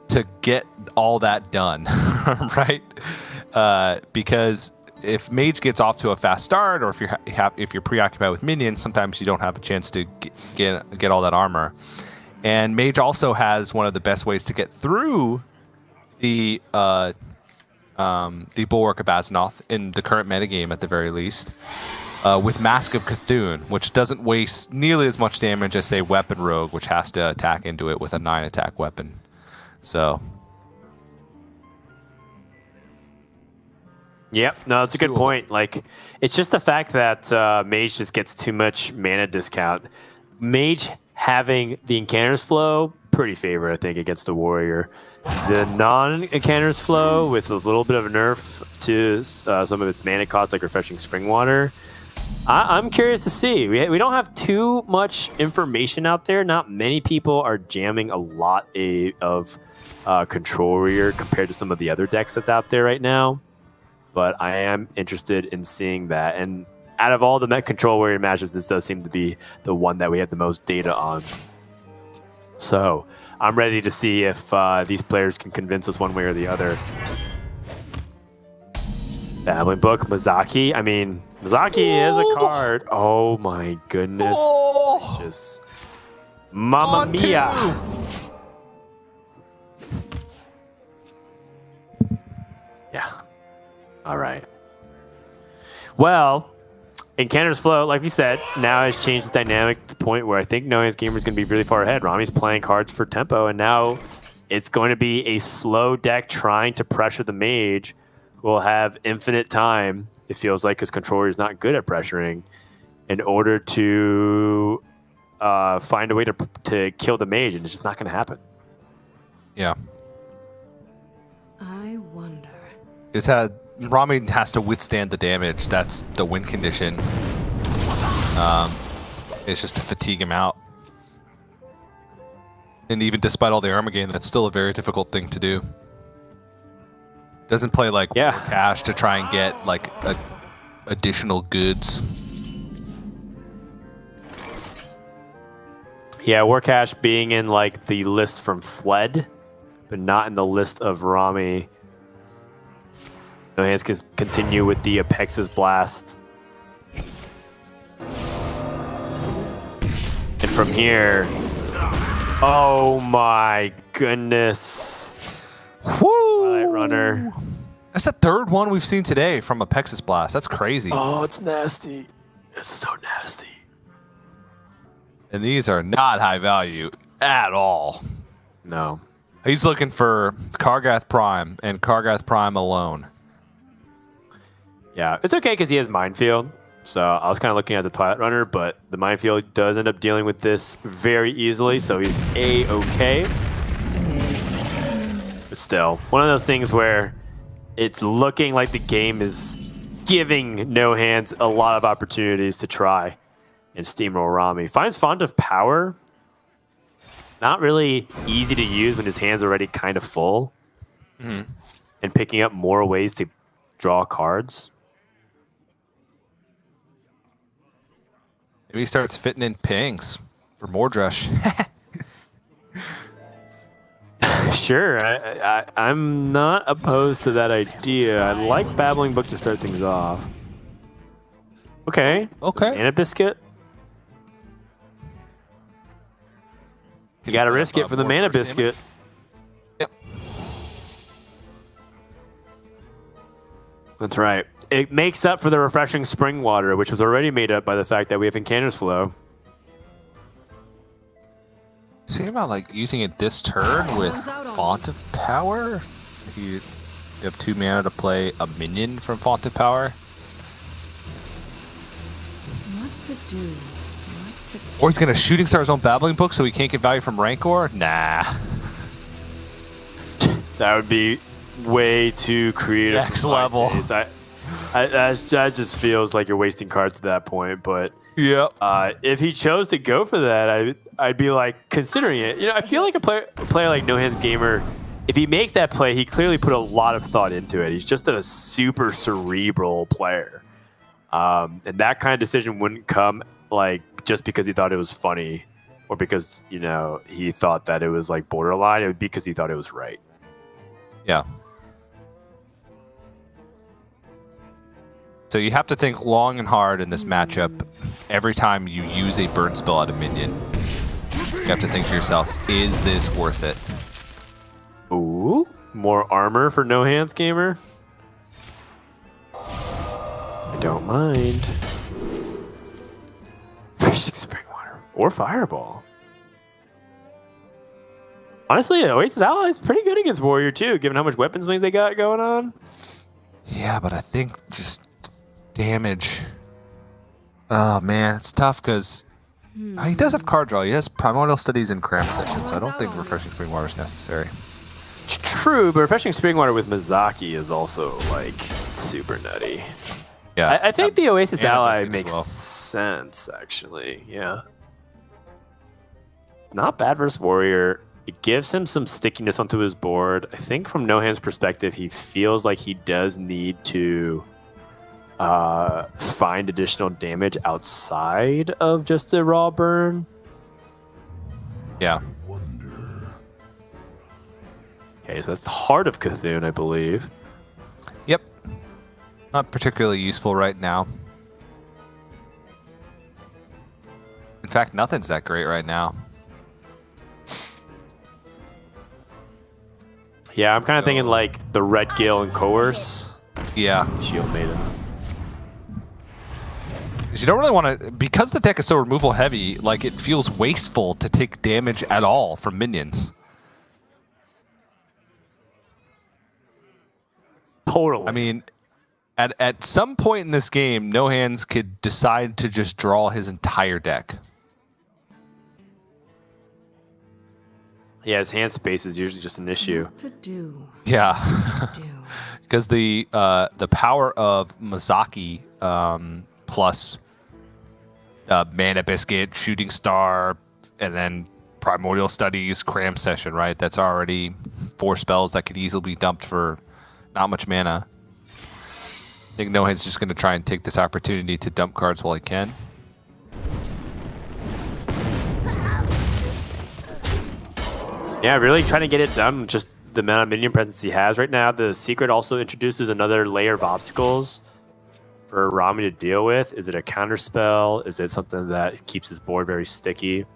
Speaker 2: to get all that done, right? Because if Mage gets off to a fast start, or if you're preoccupied with minions, sometimes you don't have a chance to get all that armor. And Mage also has one of the best ways to get through the Bulwark of Azeroth in the current metagame, at the very least, with Mask of Cthulhu, which doesn't waste nearly as much damage as, say, Weapon Rogue, which has to attack into it with a 9 attack weapon. So.
Speaker 1: Yep, no, it's a good point. Like, it's just the fact that Mage just gets too much mana discount. Mage having the Encounters flow, pretty favorite, I think, against the Warrior. The non-Encounters flow, with a little bit of a nerf to some of its mana costs, like Refreshing Spring Water, I'm curious to see. We don't have too much information out there. Not many people are jamming a lot of Control Warrior compared to some of the other decks that's out there right now. But I am interested in seeing that. And out of all the Control Warrior matches, this does seem to be the one that we have the most data on. So I'm ready to see if these players can convince us one way or the other. Babbling Book, Mizaki. I mean, Mizaki is a card. Oh my goodness. Just Mamma Mia. Yeah. All right. Well, Encounters flow, like we said, now has changed the dynamic to the point where I think NoHandsGamer is going to be really far ahead. Rami's playing cards for tempo, and now it's going to be a slow deck trying to pressure the Mage, who will have infinite time, it feels like, because Controller is not good at pressuring, in order to find a way to kill the Mage, and it's just not going to happen.
Speaker 2: Yeah.
Speaker 4: I wonder.
Speaker 2: Rami has to withstand the damage. That's the win condition. It's just to fatigue him out. And even despite all the armor gain, that's still a very difficult thing to do. Doesn't play like cash to try and get like additional goods.
Speaker 1: Yeah, Warcash being in like the list from Fled, but not in the list of Rami. NoHands can continue with the Apex's Blast. And from here, oh my goodness.
Speaker 2: Woo!
Speaker 1: Twilight Runner.
Speaker 2: That's the third one we've seen today from Apex's Blast. That's crazy.
Speaker 1: Oh, it's nasty. It's so nasty.
Speaker 2: And these are not high value at all.
Speaker 1: No.
Speaker 2: He's looking for Kargath Prime and Kargath Prime alone.
Speaker 1: Yeah, it's okay because he has Minefield. So I was kind of looking at the Twilight Runner, but the Minefield does end up dealing with this very easily, so he's A-okay. But still, one of those things where it's looking like the game is giving NoHands a lot of opportunities to try. and steamroll Rami. Finds Font of Power. Not really easy to use when his hand's already kind of full.
Speaker 2: Mm-hmm.
Speaker 1: And picking up more ways to draw cards.
Speaker 2: Maybe he starts fitting in pings for Mordresh.
Speaker 1: Sure, I'm not opposed to that idea. I like Babbling Book to start things off. Okay.
Speaker 2: Okay.
Speaker 1: And a biscuit. You gotta risk it for the mana biscuit.
Speaker 2: Yep.
Speaker 1: That's right. It makes up for the refreshing spring water, which was already made up by the fact that we have Incanter's Flow.
Speaker 2: See about like using it this turn with Font of Power? You have 2 mana to play a minion from Font of Power.
Speaker 4: What to do?
Speaker 2: Or he's gonna Shooting Star his own Babbling Book so he can't get value from Rancor? Nah.
Speaker 1: That would be way too creative.
Speaker 2: Next level.
Speaker 1: That just feels like you're wasting cards at that point. But
Speaker 2: Yep.
Speaker 1: If he chose to go for that, I'd be like considering it. You know, I feel like a player like NoHandsGamer, if he makes that play, he clearly put a lot of thought into it. He's just a super cerebral player, and that kind of decision wouldn't come like just because he thought it was funny, or because he thought that it was like borderline. It would be because he thought it was right.
Speaker 2: Yeah. So you have to think long and hard in this matchup. Every time you use a burn spell at a minion, you have to think to yourself, is this worth it?
Speaker 1: Ooh, more armor for NoHandsGamer. I don't mind. Fishing Spring Water or Fireball. Honestly, Oasis Ally is pretty good against Warrior too, given how much weapon swings they got going on.
Speaker 2: Yeah, but I think just damage. Oh man, it's tough because he does have card draw. He has Primordial Studies and Cram Session, so I don't think Refreshing Spring Water is necessary.
Speaker 1: True, but Refreshing Spring Water with Mizaki is also like super nutty.
Speaker 2: Yeah,
Speaker 1: I think the Oasis
Speaker 2: and
Speaker 1: Ally
Speaker 2: Biscuit as
Speaker 1: makes
Speaker 2: well.
Speaker 1: sense, actually. Yeah. Not bad versus Warrior. It gives him some stickiness onto his board. I think from No Hand's perspective, he feels like he does need to find additional damage outside of just a raw burn.
Speaker 2: Yeah.
Speaker 1: Okay, so that's the Heart of Cthulhu, I believe.
Speaker 2: Yep. Not particularly useful right now. In fact, nothing's that great right now.
Speaker 1: Yeah, I'm kind of thinking like the Red Gale and Coerce.
Speaker 2: Yeah.
Speaker 1: Shield Maiden.
Speaker 2: Because you don't really want to, because the deck is so removal heavy, like it feels wasteful to take damage at all from minions.
Speaker 1: Totally.
Speaker 2: I mean, at some point in this game, No Hands could decide to just draw his entire deck.
Speaker 1: Yeah, his hand space is usually just an issue.
Speaker 4: What to do?
Speaker 2: Yeah.
Speaker 4: Do.
Speaker 2: Because the power of Mizaki plus Mana Biscuit, Shooting Star, and then Primordial Studies, Cram Session, right? That's already 4 spells that could easily be dumped for not much mana. I think No Hand's just going to try and take this opportunity to dump cards while he can.
Speaker 1: Yeah, really trying to get it done with just the amount of minion presence he has right now. The secret also introduces another layer of obstacles for Rami to deal with. Is it a counter spell? Is it something that keeps his board very sticky?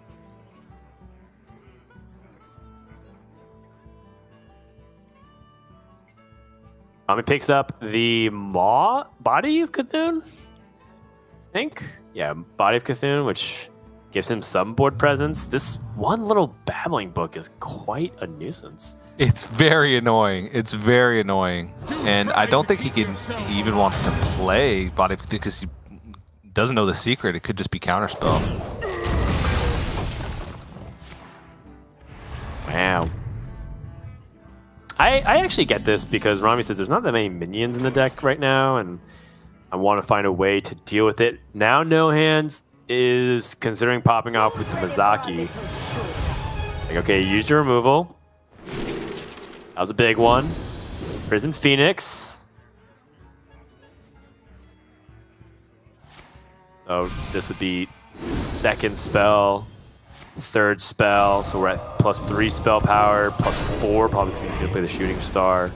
Speaker 1: Rami picks up the Body of Cthulhu, I think. Yeah, Body of Cthulhu, which gives him some board presence. This one little babbling book is quite a nuisance.
Speaker 2: It's very annoying. It's very annoying. And I don't think he even wants to play Body of Cthulhu because he doesn't know the secret. It could just be counterspell.
Speaker 1: Wow. I actually get this because Rami says there's not that many minions in the deck right now, and I want to find a way to deal with it. Now No Hands is considering popping off with the Mizaki. Like, okay, use your removal. That was a big one. Prison Phoenix. So this would be second spell, third spell. So we're at +3 spell power, +4 probably because he's going to play the Shooting Star.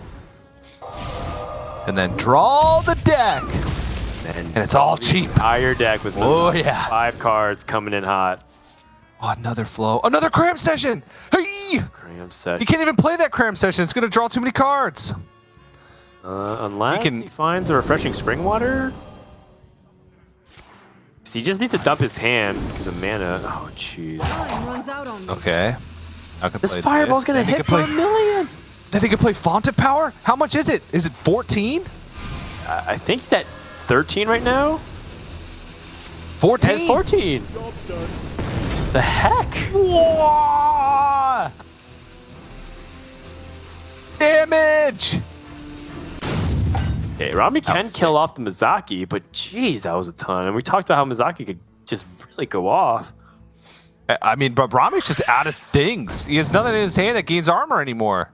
Speaker 2: And then draw the deck. And it's all cheap.
Speaker 1: Entire deck with 5 cards coming in hot.
Speaker 2: Oh, another flow. Another cram session. Hey!
Speaker 1: Cram session.
Speaker 2: You can't even play that cram session. It's going to draw too many cards.
Speaker 1: Unless he finds a refreshing spring water. So he just needs to dump his hand because of mana. Oh, jeez.
Speaker 2: Okay. I can
Speaker 1: This
Speaker 2: play
Speaker 1: fireball's going to
Speaker 2: Then he
Speaker 1: hit
Speaker 2: can
Speaker 1: for a million.
Speaker 2: Then he can play Font of Power? How much is it? Is it 14?
Speaker 1: I think he's at 13 right now.
Speaker 2: 14?
Speaker 1: It's 14. The heck?
Speaker 2: Whoa! Damage!
Speaker 1: Okay, Rami can
Speaker 2: sick.
Speaker 1: kill off the Mizaki, but geez, that was a ton. And we talked about how Mizaki could just really go off.
Speaker 2: I mean, but Rami's just out of things. He has nothing in his hand that gains armor anymore.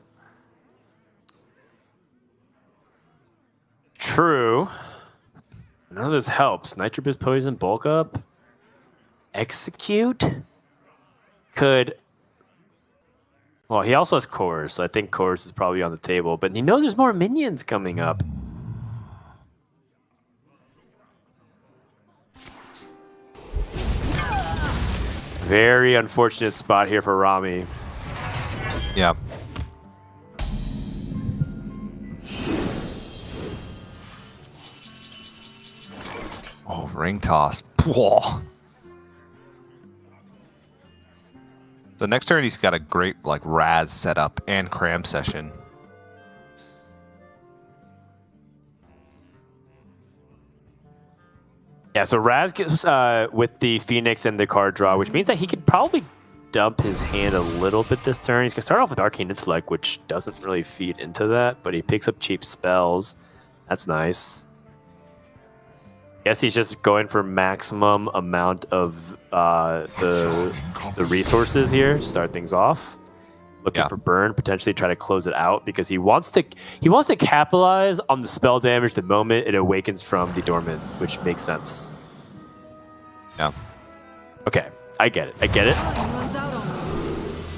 Speaker 1: True. None of this helps. Nitrobus Poison, bulk up. Execute? Could... Well, he also has Chorus, so I think Chorus is probably on the table. But he knows there's more minions coming up. Very unfortunate spot here for Rami.
Speaker 2: Yeah. Oh, ring toss. Whoa. So next turn he's got a great like Raz setup and cram session.
Speaker 1: Yeah, so Raz gets with the Phoenix and the card draw, which means that he could probably dump his hand a little bit this turn. He's going to start off with Arcane Intellect, which doesn't really feed into that, but he picks up cheap spells. That's nice. Guess he's just going for maximum amount of the resources here to start things off. Looking for burn, potentially try to close it out because he wants to capitalize on the spell damage the moment it awakens from the dormant, which makes sense.
Speaker 2: Yeah.
Speaker 1: Okay, I get it.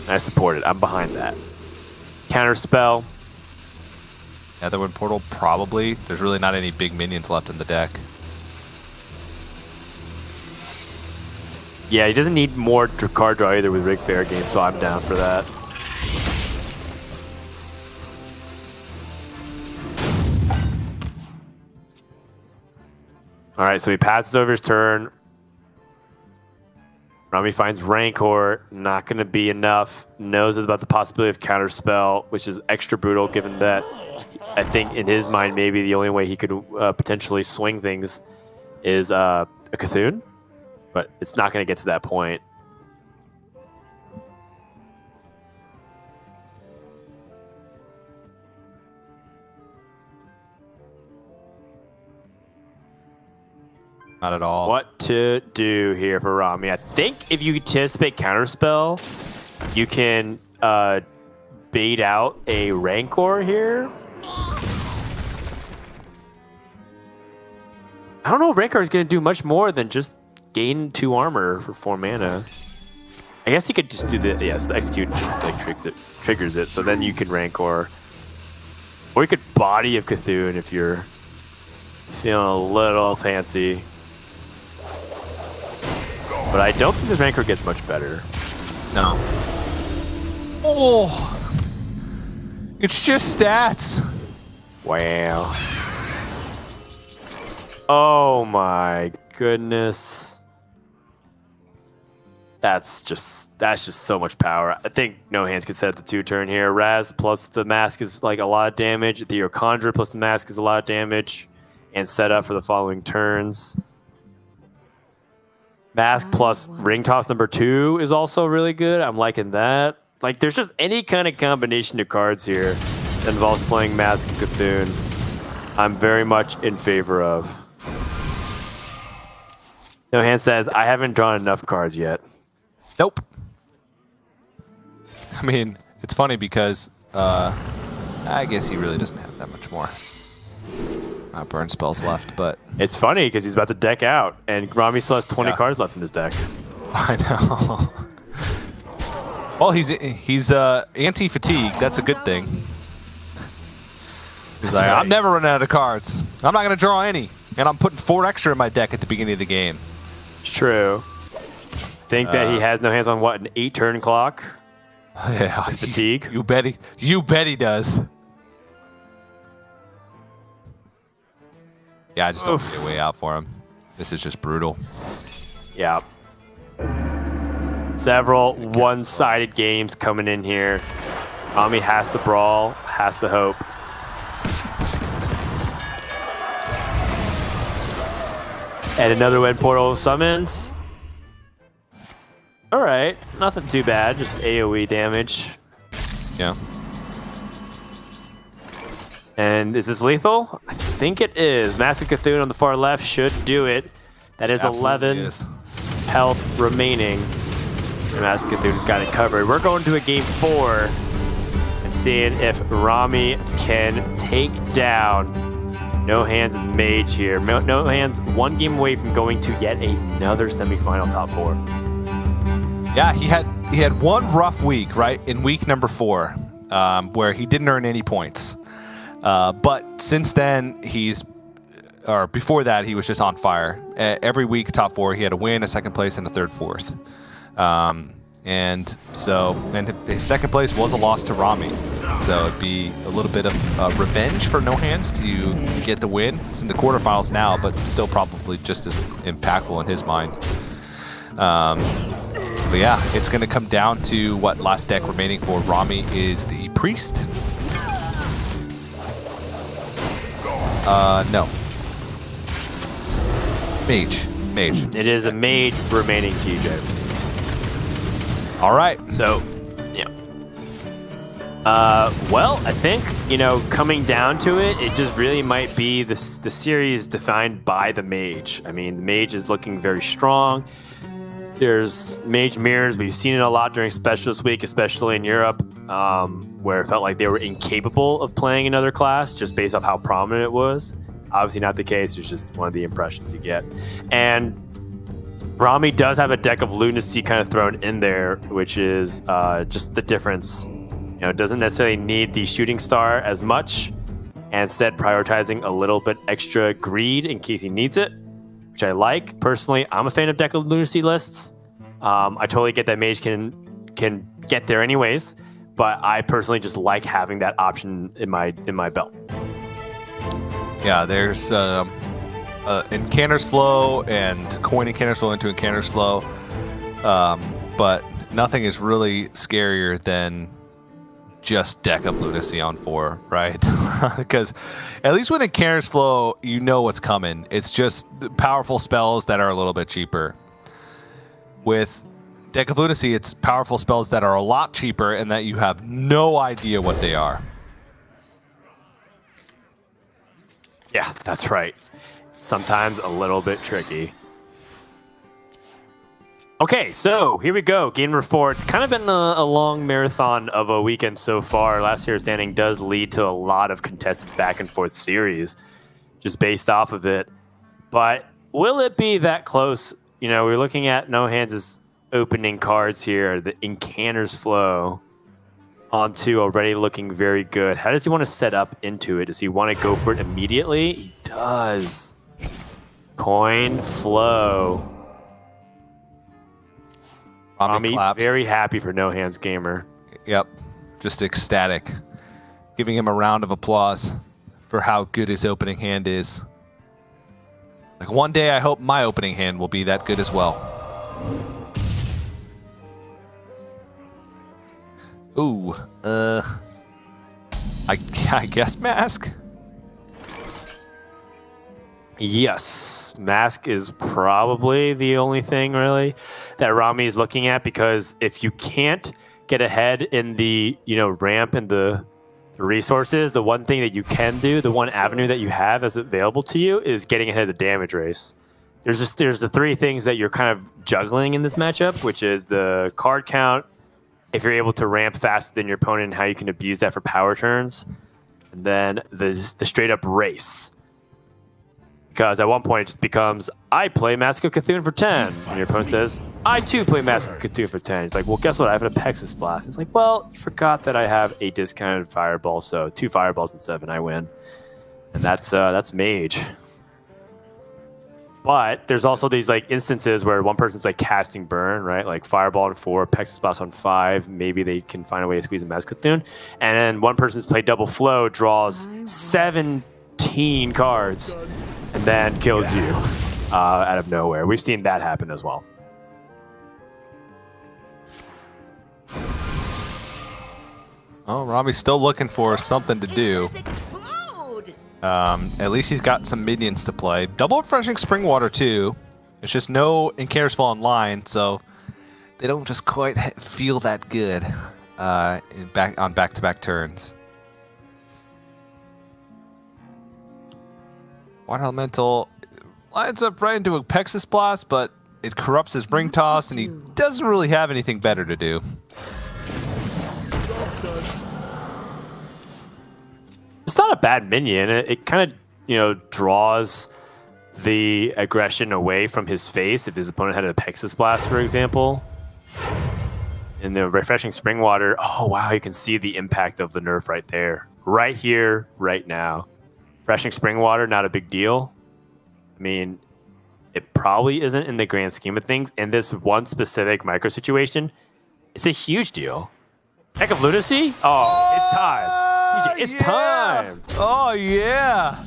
Speaker 1: I support it. I'm behind that. Counter spell.
Speaker 2: Netherwind Portal, probably. There's really not any big minions left in the deck.
Speaker 1: Yeah, he doesn't need more card draw either with Rig Fair game, so I'm down for that. All right, so he passes over his turn. Rami finds Rancor, not going to be enough. Knows about the possibility of Counterspell, which is extra brutal given that I think in his mind maybe the only way he could potentially swing things is a Cthulhu. But it's not going to get to that point.
Speaker 2: Not at all.
Speaker 1: What to do here for Rami? I think if you anticipate Counterspell, you can bait out a Rancor here. I don't know if Rancor is going to do much more than just gain 2 armor for 4 mana. I guess he could just do the the execute like triggers it, so then you can Rancor. Or you could body of Cthulhu if you're feeling a little fancy. But I don't think this Rancor gets much better.
Speaker 2: No. Oh! It's just stats!
Speaker 1: Wow. Oh my goodness. That's just so much power. I think No Hands can set up the 2-turn here. Raz plus the mask is like a lot of damage. The Conjure plus the mask is a lot of damage. And set up for the following turns. Mask plus Ring Toss number 2 is also really good. I'm liking that. Like, there's just any kind of combination of cards here that involves playing Mask and Cthulhu. I'm very much in favor of. No Hand says, I haven't drawn enough cards yet.
Speaker 2: Nope. I mean, it's funny because I guess he really doesn't have that much more burn spells left, but
Speaker 1: It's funny because he's about to deck out, and Rami still has 20 cards left in his deck.
Speaker 2: I know. Well, he's anti-fatigue. That's a good thing. He's like,
Speaker 1: right.
Speaker 2: I'm never running out of cards. I'm not going to draw any, and I'm putting 4 extra in my deck at the beginning of the game.
Speaker 1: It's true. Think that he has No Hands on what, an 8-turn clock?
Speaker 2: Yeah,
Speaker 1: Fatigue.
Speaker 2: You bet he does. Yeah, I just don't see a way out for him. This is just brutal.
Speaker 1: Yeah. Several one-sided games coming in here. Rami has to brawl, has to hope. And another Wind Portal summons. All right, nothing too bad, just AoE damage.
Speaker 2: Yeah. And
Speaker 1: is this lethal? I think it is. Massive Cthulhu on the far left should do it. That is
Speaker 2: Absolutely
Speaker 1: 11
Speaker 2: is.
Speaker 1: health remaining. And Massive Cthulhu's got it covered. We're going to a game 4 and seeing if Rami can take down No Hands' mage here. No Hands 1 game away from going to yet another semifinal top 4.
Speaker 2: Yeah, he had one rough week, right, in week number 4, where he didn't earn any points. But since then, before that, he was just on fire. Every week, top 4, he had a win, a second place, and a third, fourth. And his second place was a loss to Rami. So it'd be a little bit of revenge for No Hands to get the win. It's in the quarterfinals now, but still probably just as impactful in his mind. But yeah, it's going to come down to what last deck remaining for Rami is the Priest. No. Mage.
Speaker 1: It is a mage remaining, TJ.
Speaker 2: All right.
Speaker 1: So, yeah. Well, I think, coming down to it, it just really might be the series defined by the mage. I mean, the mage is looking very strong. There's mage mirrors. We've seen it a lot during Specialist Week, especially in Europe, where it felt like they were incapable of playing another class just based off how prominent it was. Obviously not the case. It's just one of the impressions you get. And Rami does have a deck of lunacy kind of thrown in there, which is just the difference. It doesn't necessarily need the shooting star as much, and instead prioritizing a little bit extra greed in case he needs it, which I like. Personally, I'm a fan of deck of lunacy lists. I totally get that mage can get there anyways, but I personally just like having that option in my belt.
Speaker 2: Yeah, there's Incanter's Flow and coin Incanter's Flow into Incanter's Flow, but nothing is really scarier than just deck of lunacy on 4, right? Because at least with Incanter's Flow, you know what's coming. It's just powerful spells that are a little bit cheaper. With deck of lunacy, it's powerful spells that are a lot cheaper and that you have no idea what they are.
Speaker 1: Yeah, that's right. Sometimes a little bit tricky. Okay, so here we go. Game number 4. It's kind of been a long marathon of a weekend so far. Last year's standing does lead to a lot of contested back and forth series just based off of it. But will it be that close? We're looking at No Hands' opening cards here, the Incanter's Flow onto already looking very good. How does he want to set up into it? Does he want to go for it immediately? He does. Coin Flow. Rami very happy for NoHandsGamer.
Speaker 2: Yep, just ecstatic. Giving him a round of applause for how good his opening hand is. Like, one day I hope my opening hand will be that good as well. Ooh, I guess Mask?
Speaker 1: Yes, Mask is probably the only thing really that Rami is looking at, because if you can't get ahead in the ramp and the resources, the one thing that you can do, the one avenue that you have as available to you, is getting ahead of the damage race. there's the three things that you're kind of juggling in this matchup, which is the card count, if you're able to ramp faster than your opponent, and how you can abuse that for power turns, and then the straight up race. Because at one point it just becomes, I play Mask of Cthulhu for 10. And your opponent says, I too play Mask of Cthulhu for 10. It's like, well, guess what? I have an Apexis Blast. It's like, well, you forgot that I have a discounted Fireball, so 2 Fireballs and 7, I win. And that's Mage. But there's also these like instances where one person's like casting Burn, right? Like Fireball on 4, Apexis Blast on 5. Maybe they can find a way to squeeze a Mask of Cthulhu. And then one person's played Double Flow, draws 17 cards. And then kills you out of nowhere. We've seen that happen as well.
Speaker 2: Oh, Rami's still looking for something to do. At least he's got some minions to play. Double Refreshing Spring Water too. It's just no Encounters Fall online, so they don't just quite feel that good on back-to-back turns. Water Elemental lines up right into a Apexis Blast, but it corrupts his Ring Toss, and he doesn't really have anything better to do.
Speaker 1: It's not a bad minion. It kind of, draws the aggression away from his face if his opponent had an Apexis Blast, for example. In the Refreshing Spring Water, oh wow, you can see the impact of the nerf right there. Right here, right now. Refreshing Spring Water, not a big deal. I mean, it probably isn't in the grand scheme of things. In this one specific micro situation, it's a huge deal. Heck of Lunacy? Oh, it's time. TJ, it's time.
Speaker 2: Oh, yeah.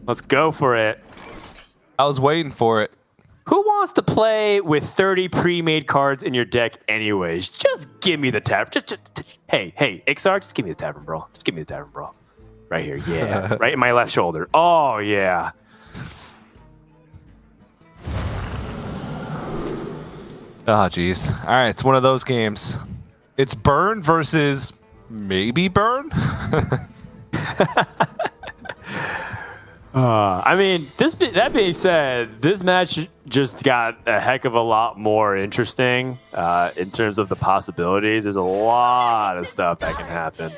Speaker 1: Let's go for it.
Speaker 2: I was waiting for it.
Speaker 1: Who wants to play with 30 pre-made cards in your deck anyways? Just give me the tavern. Hey, Ixar, just give me the tavern, bro. Just give me the tavern, bro. Right here, yeah. Right in my left shoulder. Oh, yeah.
Speaker 2: Oh, jeez. All right, it's one of those games. It's Burn versus maybe Burn?
Speaker 1: I mean, that being said, this match just got a heck of a lot more interesting in terms of the possibilities. There's a lot of stuff that can happen.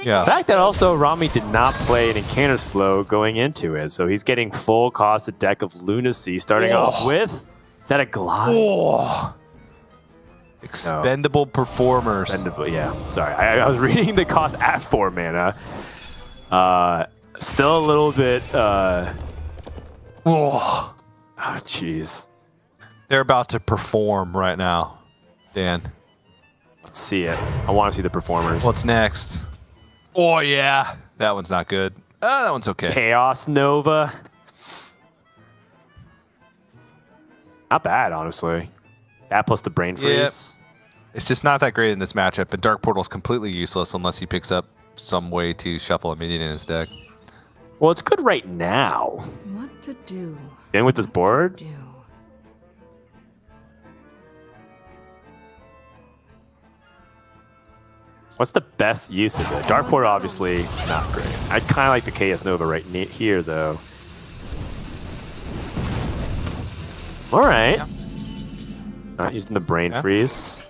Speaker 2: Yeah.
Speaker 1: The fact that also Rami did not play an Encounters Flow going into it, so he's getting full cost a deck of Lunacy starting off with. Is that a Glide?
Speaker 2: Oh. Expendable Performers.
Speaker 1: Expendable, yeah. Sorry, I was reading the cost at 4 mana. Still a little bit. Oh, jeez.
Speaker 2: They're about to perform right now, Dan.
Speaker 1: Let's see it. I want to see the performers.
Speaker 2: What's next? Oh, yeah. That one's not good. That one's okay.
Speaker 1: Chaos Nova. Not bad, honestly. That plus the Brain Freeze.
Speaker 2: Yep. It's just not that great in this matchup, and Dark Portal's completely useless unless he picks up some way to shuffle a minion in his deck.
Speaker 1: Well, it's good right now.
Speaker 4: What to do?
Speaker 1: In with this board?
Speaker 4: Do.
Speaker 1: What's the best use of it? Dark Portal, obviously, not great. I kind of like the Chaos Nova right here, though. All right.
Speaker 2: Yeah.
Speaker 1: Not using the Brain Freeze.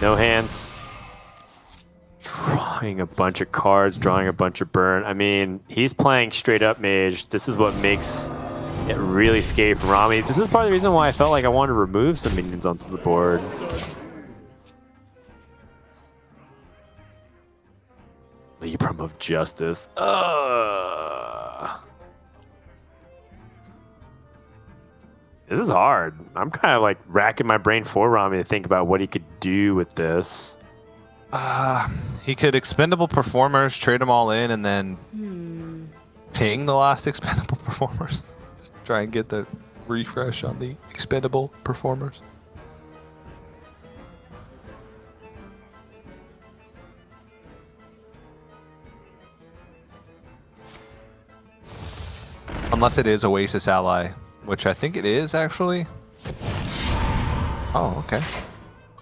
Speaker 1: No hands. Drawing a bunch of cards, drawing a bunch of burn. I mean, he's playing straight up Mage. This is what makes it really scary for Rami. This is part of the reason why I felt like I wanted to remove some minions onto the board. Libram of Justice. This is hard. I'm kind of like racking my brain for Rami to think about what he could do with this.
Speaker 2: He could Expendable Performers, trade them all in, and then ping the last Expendable Performers. Just try and get the refresh on the Expendable Performers. Unless it is Oasis Ally, which I think it is, actually. Oh, okay.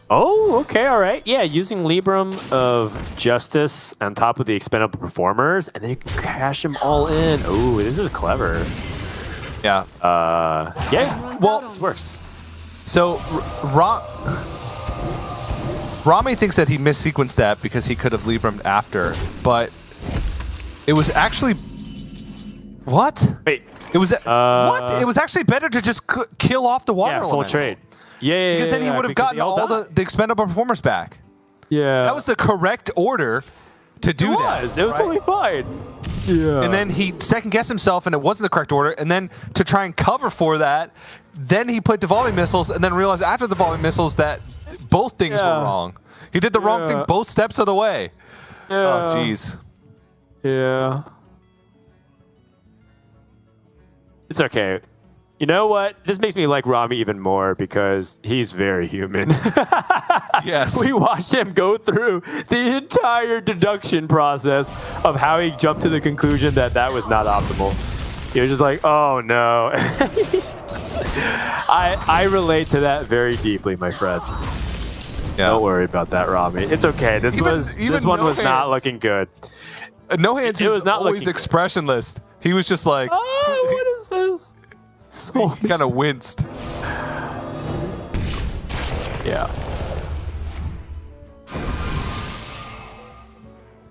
Speaker 1: Oh, okay, all right. Yeah, using Libram of Justice on top of the expendable performers, and then you can cash them all in. Ooh, this is clever.
Speaker 2: Yeah.
Speaker 1: Yeah, well, this works.
Speaker 2: So, Rami thinks that he missequenced that because he could have Libram after, but it was actually... What?
Speaker 1: Wait.
Speaker 2: It was what? It was actually better to just kill off the water
Speaker 1: Yeah, full
Speaker 2: elemental.
Speaker 1: trade. Yeah,
Speaker 2: Because then he would have gotten all the expendable performers back.
Speaker 1: Yeah.
Speaker 2: That was the correct order to do that.
Speaker 1: It was
Speaker 2: right?
Speaker 1: totally fine. Yeah.
Speaker 2: And then he second-guessed himself, and it wasn't the correct order. And then to try and cover for that, then he put devolving missiles, and then realized after the devolving missiles that both things were wrong. He did the wrong thing both steps of the way. Oh, jeez.
Speaker 1: Yeah. It's okay. You know what? This makes me like Rami even more because he's very human.
Speaker 2: Yes.
Speaker 1: We watched him go through the entire deduction process of how he jumped to the conclusion that that was not optimal. He was just like, oh no. I relate to that very deeply, my friend.
Speaker 2: Yeah.
Speaker 1: Don't worry about that, Rami. It's okay. This one was not looking good.
Speaker 2: No Hands
Speaker 1: It
Speaker 2: was
Speaker 1: was not
Speaker 2: always
Speaker 1: looking
Speaker 2: expressionless. He was just like...
Speaker 1: Oh, what is this? So
Speaker 2: he kind of winced.
Speaker 1: yeah.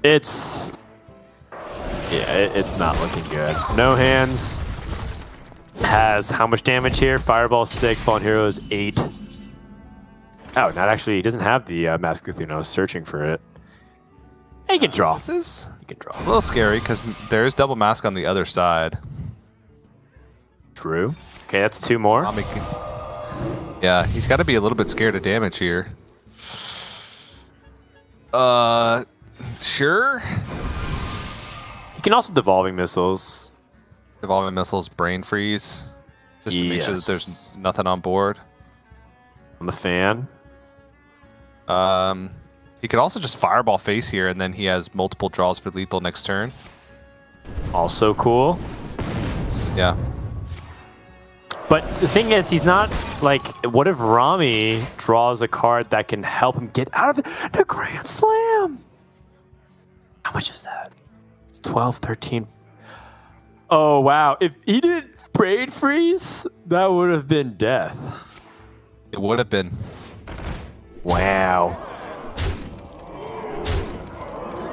Speaker 1: It's not looking good. No Hands has how much damage here? Fireball 6, Fallen Heroes 8. Oh, not actually. He doesn't have the Mask of Cthulhu. I was searching for it. He can draw.
Speaker 2: This is
Speaker 1: He can draw.
Speaker 2: a little scary because there is double mask on the other side.
Speaker 1: True. Okay, that's 2 more.
Speaker 2: Yeah, he's got to be a little bit scared of damage here. Sure.
Speaker 1: He can also devolving missiles.
Speaker 2: Devolving missiles, brain freeze, just to make sure that there's nothing on board.
Speaker 1: I'm a fan.
Speaker 2: He could also just fireball face here, and then he has multiple draws for lethal next turn.
Speaker 1: Also cool.
Speaker 2: Yeah.
Speaker 1: But the thing is, he's not like, what if Rami draws a card that can help him get out of the Grand Slam? How much is that? It's 12, 13. Oh, wow. If he did Braid Freeze, that would have been death.
Speaker 2: It would have been.
Speaker 1: Wow.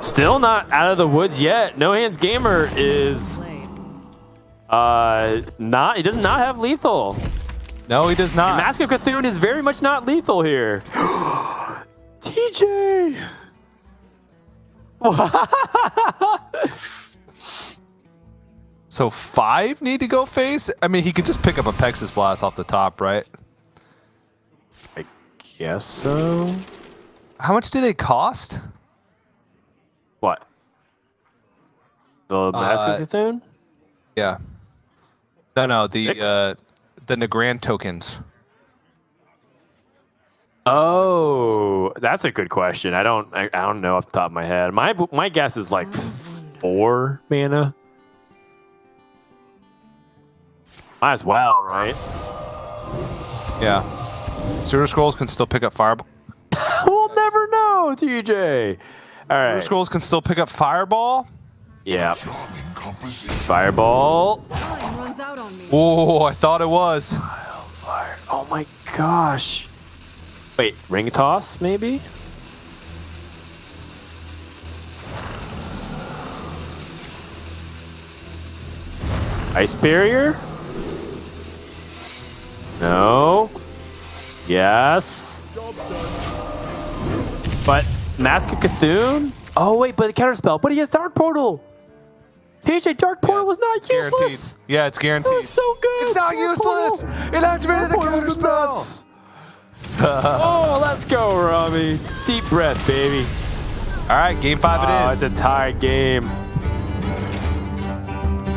Speaker 1: Still not out of the woods yet. NoHandsGamer is he does not have lethal.
Speaker 2: No, he does not.
Speaker 1: And Mask of Cthulhu is very much not lethal here. TJ.
Speaker 2: So 5 need to go face? I mean, he could just pick up a Pexus Blast off the top, right?
Speaker 1: I guess so.
Speaker 2: How much do they cost?
Speaker 1: What? The Mask of Cthulhu?
Speaker 2: Yeah. No, the
Speaker 1: 6?
Speaker 2: the Nagrand tokens.
Speaker 1: Oh, that's a good question. I don't know off the top of my head. My guess is like 4 mana. Might as well, right?
Speaker 2: Yeah. Super Scrolls can still pick up Fireball.
Speaker 1: We'll never know, TJ. All
Speaker 2: Super
Speaker 1: right.
Speaker 2: Scrolls can still pick up Fireball.
Speaker 1: Yeah. Fireball.
Speaker 4: Time runs out on me.
Speaker 2: Oh, I thought it was.
Speaker 1: Fire. Oh my gosh. Wait, ring toss maybe? Ice barrier? No. Yes. But Mask of Cthulhu? Oh wait, but the counterspell. But he has Dark Portal. TJ, Dark Portal was not useless.
Speaker 2: Guaranteed. Yeah, it's guaranteed.
Speaker 1: That was so good.
Speaker 2: It's not
Speaker 1: Dark
Speaker 2: useless.
Speaker 1: Portal.
Speaker 2: It activated the
Speaker 1: Dark Portal was
Speaker 2: counterspell.
Speaker 1: nuts. Oh, let's go, Rami. Deep breath, baby.
Speaker 2: All right, game 5
Speaker 1: Oh,
Speaker 2: it is.
Speaker 1: it's a tied game.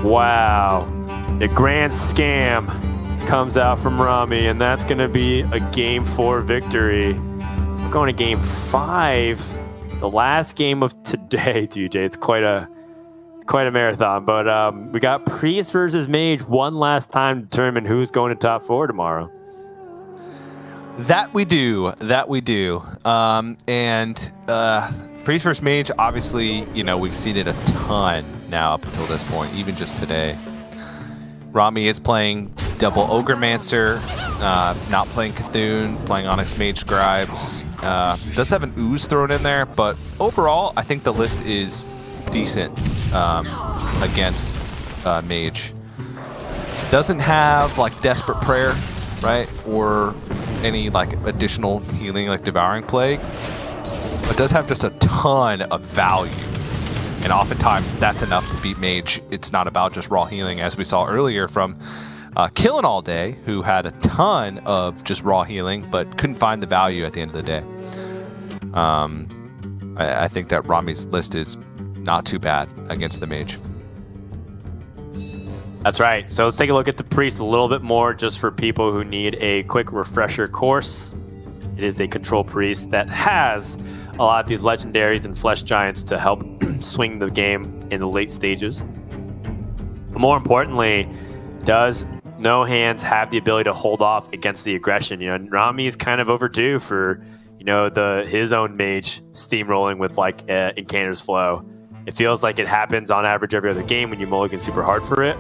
Speaker 1: Wow. The grand scam comes out from Rami, and that's going to be a game 4 victory. We're going to game 5, the last game of today, TJ. It's quite a marathon, but we got Priest versus Mage one last time to determine who's going to top 4 tomorrow.
Speaker 2: That we do. That we do. Priest vs. Mage, obviously, you know, we've seen it a ton now up until this point, even just today. Rami is playing double Ogremaster, not playing Cthulhu, playing Onyx Mage Scribes. Does have an Ooze thrown in there, but overall, I think the list is decent against Mage. Doesn't have like Desperate Prayer, right, or any like additional healing like Devouring Plague, but does have just a ton of value. And oftentimes that's enough to beat Mage. It's not about just raw healing, as we saw earlier from Killing All Day, who had a ton of just raw healing, but couldn't find the value at the end of the day. I think that Rami's list is not too bad against the Mage.
Speaker 1: That's right. So let's take a look at the Priest a little bit more, just for people who need a quick refresher course. It is a control Priest that has a lot of these legendaries and flesh giants to help swing the game in the late stages. But more importantly, does No Hands have the ability to hold off against the aggression? You know, Rami is kind of overdue for, you know, his own mage steamrolling with like Incanter's Flow. It feels like it happens on average every other game when you mulligan super hard for it.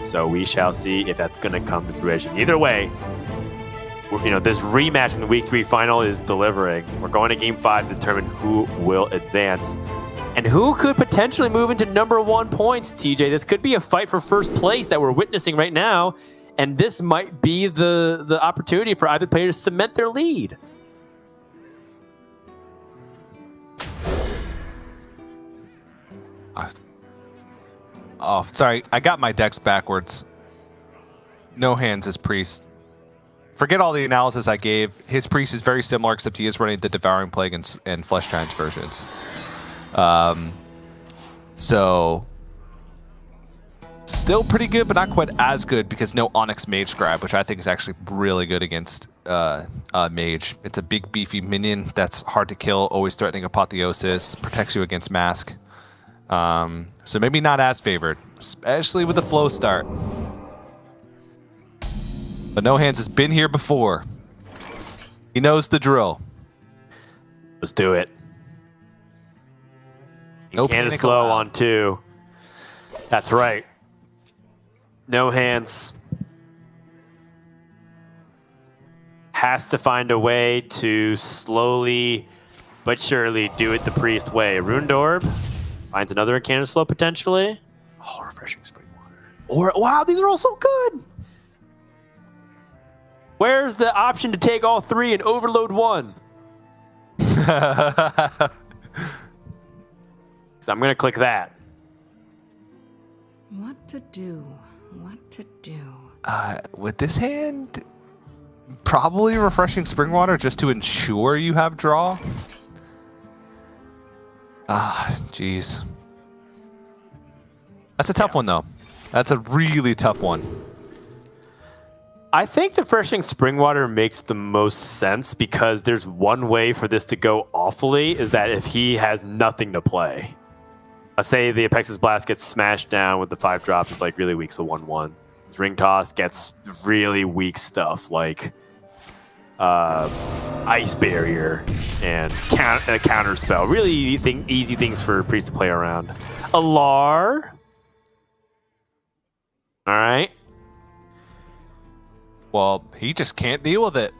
Speaker 1: So we shall see if that's going to come to fruition. Either way, you know, this rematch in the Week 3 final is delivering. We're going to Game 5 to determine who will advance. And who could potentially move into #1 points, TJ? This could be a fight for first place that we're witnessing right now. And this might be the opportunity for either player to cement their lead.
Speaker 2: Oh, sorry. I got my decks backwards. No Hands is Priest. Forget all the analysis I gave. His Priest is very similar, except he is running the Devouring Plague and Flesh Giants versions. So, still pretty good, but not quite as good because no Onyx Mage Scribe, which I think is actually really good against Mage. It's a big, beefy minion that's hard to kill, always threatening Apotheosis, protects you against Mask. So maybe not as favored, especially with the flow start. But No Hands has been here before. He knows the drill.
Speaker 1: Let's do it.
Speaker 2: No
Speaker 1: Incanter's
Speaker 2: panic
Speaker 1: Flow
Speaker 2: allowed.
Speaker 1: on 2. That's right. No Hands has to find a way to slowly but surely do it the Priest way. Ruined Orb finds another Incanter's Flow potentially. Oh, Refreshing Spring Water. Or wow, these are all so good. Where's the option to take all 3 and overload 1? So I'm gonna click that.
Speaker 4: What to do? What to do?
Speaker 2: With this hand, probably Refreshing Spring Water just to ensure you have draw. Jeez. That's a tough one, though. That's a really tough one.
Speaker 1: I think the Refreshing Spring Water makes the most sense because there's one way for this to go awfully, is that if he has nothing to play. Let's say the Apex's Blast gets smashed down with the 5-drop, it's like really weak, so 1/1. His Ring Toss gets really weak stuff like Ice Barrier and a Counter Spell. Really easy things for Priest to play around. Alar. All right.
Speaker 2: Well, he just can't deal with it.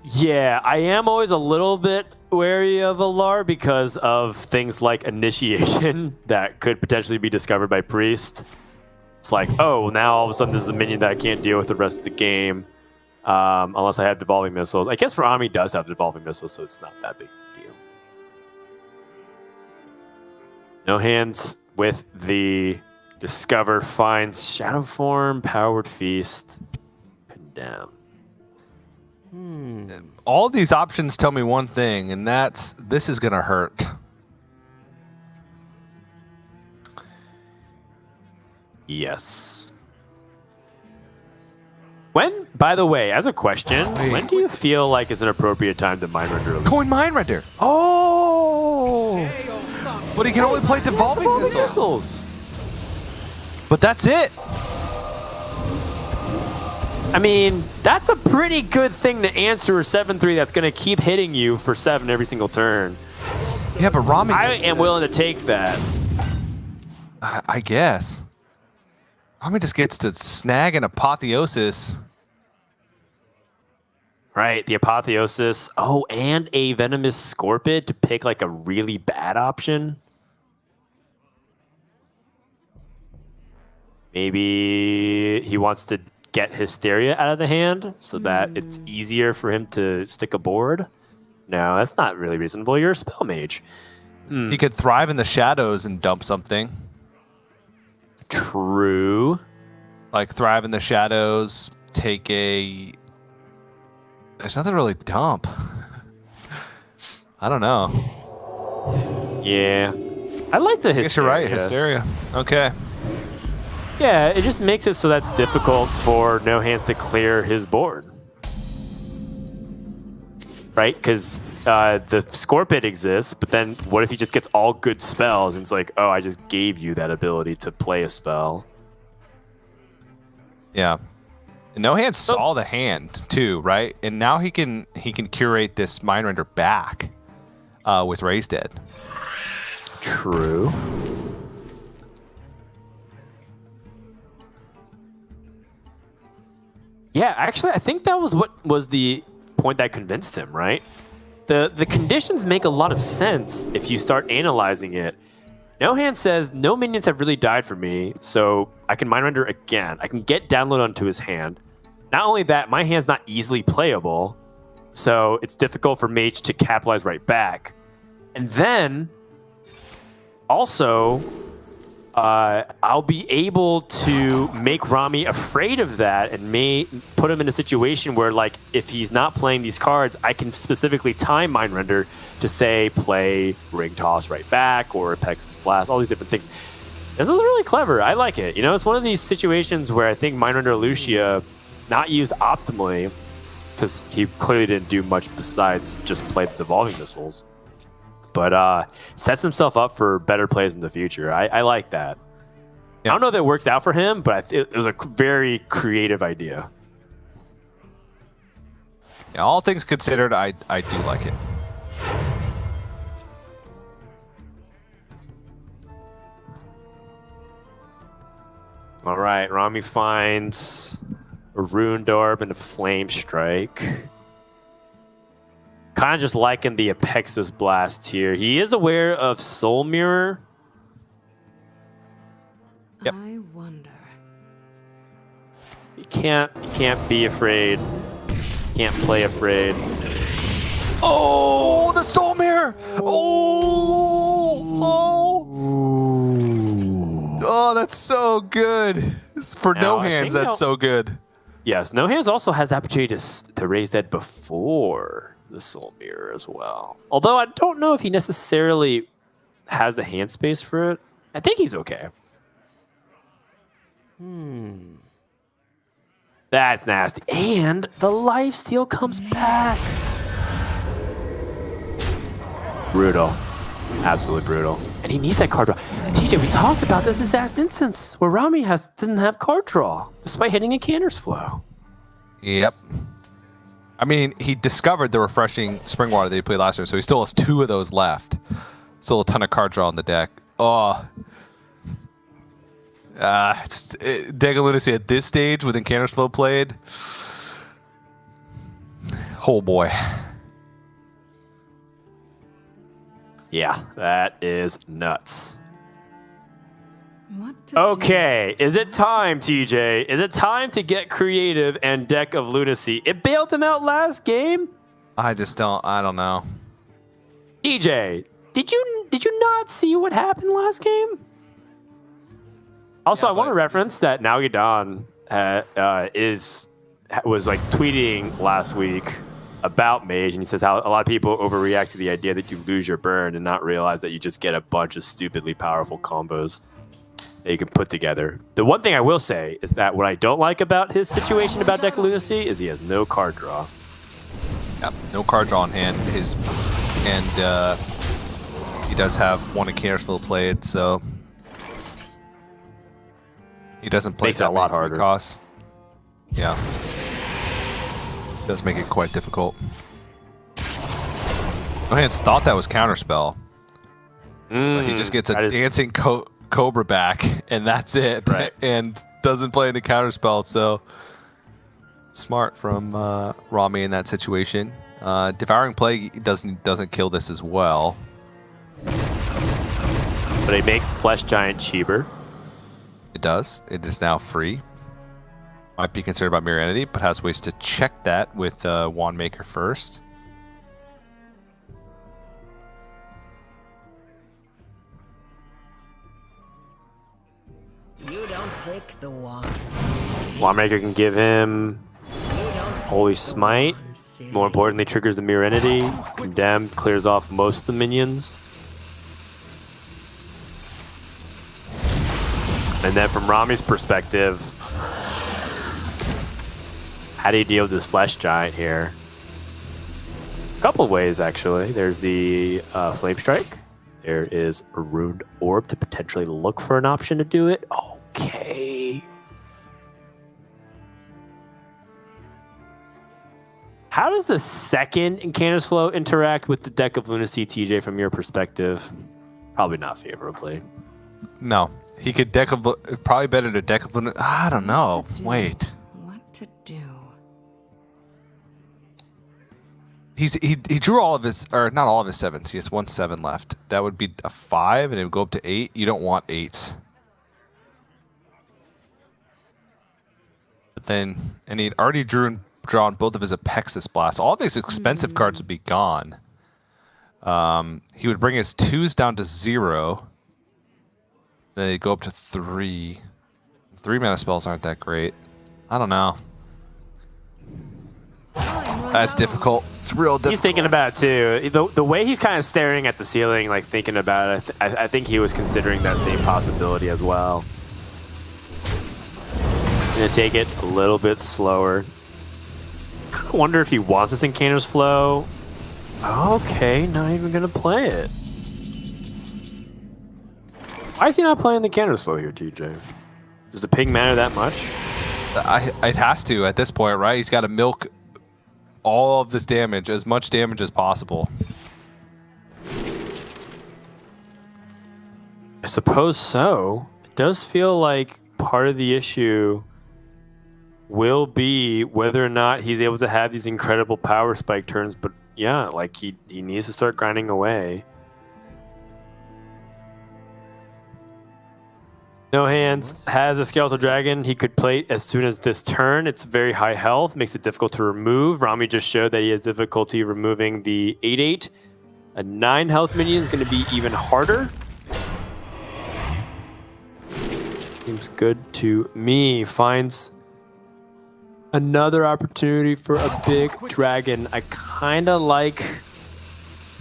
Speaker 1: Yeah, I am always a little bit wary of Alar because of things like Initiation that could potentially be discovered by Priest. It's like, oh, now all of a sudden this is a minion that I can't deal with the rest of the game unless I have Devolving Missiles. I guess Rami does have Devolving Missiles, so it's not that big a deal. No Hands with the Discover finds Shadow Form, Powered Feast, Pin Down.
Speaker 2: All these options tell me one thing, and that's this is going to hurt.
Speaker 1: Yes. When, by the way, as a question, when do you feel like is an appropriate time to Mind Render?
Speaker 2: Coin Mind Render. Oh! But he can only play Devolving Missiles. But that's it.
Speaker 1: I mean, that's a pretty good thing to answer a 7-3 that's going to keep hitting you for 7 every single turn.
Speaker 2: Yeah, but Rami...
Speaker 1: I am willing to take that.
Speaker 2: I guess. Rami just gets to snag an Apotheosis.
Speaker 1: Right, the Apotheosis. Oh, and a Venomous Scorpid to pick like a really bad option. Maybe he wants to get Hysteria out of the hand so that it's easier for him to stick a board. No, that's not really reasonable. You're a spell mage.
Speaker 2: He could thrive in the shadows and dump something.
Speaker 1: True.
Speaker 2: Like thrive in the shadows, take a... There's nothing really dump. I don't know.
Speaker 1: Yeah. I like the Hysteria.
Speaker 2: I guess you're right, Hysteria. Okay.
Speaker 1: Yeah, it just makes it so that's difficult for No Hands to clear his board. Right? Because the Scorpid exists, but then what if he just gets all good spells and it's like, oh, I just gave you that ability to play a spell.
Speaker 2: Yeah. And No Hands saw the hand too, right? And now he can curate this Mindrender back with Raise Dead.
Speaker 1: True. Yeah, actually, I think that was what was the point that convinced him, right? The conditions make a lot of sense if you start analyzing it. No Hand says, no minions have really died for me, so I can Mindrender again. I can get download onto his hand. Not only that, my hand's not easily playable, so it's difficult for Mage to capitalize right back. And then, also, I'll be able to make Rami afraid of that and may put him in a situation where, like, if he's not playing these cards, I can specifically time Mindrender to say play Ring Toss right back or Apexis Blast, all these different things. This is really clever. I like it. You know, it's one of these situations where I think Mindrender Lucia, not used optimally, because he clearly didn't do much besides just play the Devolving Missiles, but sets himself up for better plays in the future. I like that.
Speaker 2: Yeah.
Speaker 1: I don't know if it works out for him, but it was a very creative idea.
Speaker 2: Yeah, all things considered, I do like it.
Speaker 1: All right, Rami finds a Ruined Orb and a Flame Strike. Kind of just liking the Apexis Blast here. He is aware of Soul Mirror.
Speaker 2: Yep.
Speaker 4: I wonder.
Speaker 1: You can't be afraid. Can't play afraid.
Speaker 2: Oh, the Soul Mirror! Oh, that's so good. For
Speaker 1: Now,
Speaker 2: No
Speaker 1: I
Speaker 2: Hands,
Speaker 1: think
Speaker 2: that's so good.
Speaker 1: Yes, No Hands also has the opportunity to raise Dead before the Soul Mirror as well. Although I don't know if he necessarily has the hand space for it. I think he's okay. That's nasty. And the lifesteal comes back. Brutal. Absolutely brutal. And he needs that card draw. TJ, we talked about this exact instance where Rami doesn't have card draw despite hitting a Canner's Flow.
Speaker 2: Yep. I mean, he discovered the refreshing Spring Water that he played last year, so he still has 2 of those left. Still a ton of card draw on the deck. Oh. Deck of Lunacy at this stage with Encounter's Flow played. Oh boy.
Speaker 1: Yeah, that is nuts.
Speaker 4: What to
Speaker 1: Okay, is it time, TJ? Is it time to get creative and Deck of Lunacy? It bailed him out last game.
Speaker 2: I don't know.
Speaker 1: TJ, did you not see what happened last game? Also,
Speaker 2: Yeah,
Speaker 1: I want to
Speaker 2: but-
Speaker 1: reference that Now Yadon was like tweeting last week about Mage, and he says how a lot of people overreact to the idea that you lose your burn and not realize that you just get a bunch of stupidly powerful combos that you can put together. The one thing I will say is that what I don't like about his situation about Deck of Lunacy is he has no card draw.
Speaker 2: Yep, no card draw on hand. He does have one Encounter's Flow played, so he doesn't play
Speaker 1: Makes it a lot
Speaker 2: many free
Speaker 1: harder.
Speaker 2: costs. Yeah. Does make it quite difficult. NoHands thought that was counterspell. But he just gets a dancing cobra back, and that's it.
Speaker 1: Right.
Speaker 2: And doesn't play into counterspell, so smart from Rami in that situation. Devouring Plague doesn't kill this as well.
Speaker 1: But it makes the Flesh Giant cheaper.
Speaker 2: It does. It is now free. Might be concerned about Mirror Entity, but has ways to check that with Wand Maker first.
Speaker 4: You don't pick the wands.
Speaker 1: Wandmaker can give him Holy Smite. More importantly, triggers the Mirror Entity. Condemned clears off most of the minions. And then from Rami's perspective, how do you deal with this Flesh Giant here? A couple of ways, actually. There's the Flame Strike. There is a Ruined Orb to potentially look for an option to do it. Okay. How does the second Incanter's Flow interact with the deck of Lunacy, TJ, from your perspective? Probably not favorably.
Speaker 2: No. He could deck of... Probably better to deck of... I don't know. Wait.
Speaker 4: What to do?
Speaker 2: He drew all of his... Or not all of his 7s. He has 1 7 left. That would be a 5, and it would go up to 8. You don't want 8s. But then... And he'd already drawn both of his Apexis Blast. All of his expensive cards would be gone. He would bring his 2s down to 0. Then he'd go up to 3. 3 mana spells aren't that great. I don't know. That's difficult. It's real difficult.
Speaker 1: He's thinking about it too. The way he's kind of staring at the ceiling, like thinking about it, I think he was considering that same possibility as well. Gonna take it a little bit slower. I wonder if he wants this Incanter's Flow. Okay, not even gonna play it. Why is he not playing the Incanter's Flow here, TJ? Does the ping matter that much?
Speaker 2: It has to at this point, right? He's got to milk all of this damage, as much damage as possible.
Speaker 1: I suppose so. It does feel like part of the issue will be whether or not he's able to have these incredible power spike turns, but yeah, like he needs to start grinding away. NoHands has a Skeletal Dragon he could play as soon as this turn. It's very high health, makes it difficult to remove. Rami just showed that he has difficulty removing the 8/8. A 9 health minion is going to be even harder. Seems good to me. Finds another opportunity for a big dragon. I kind of like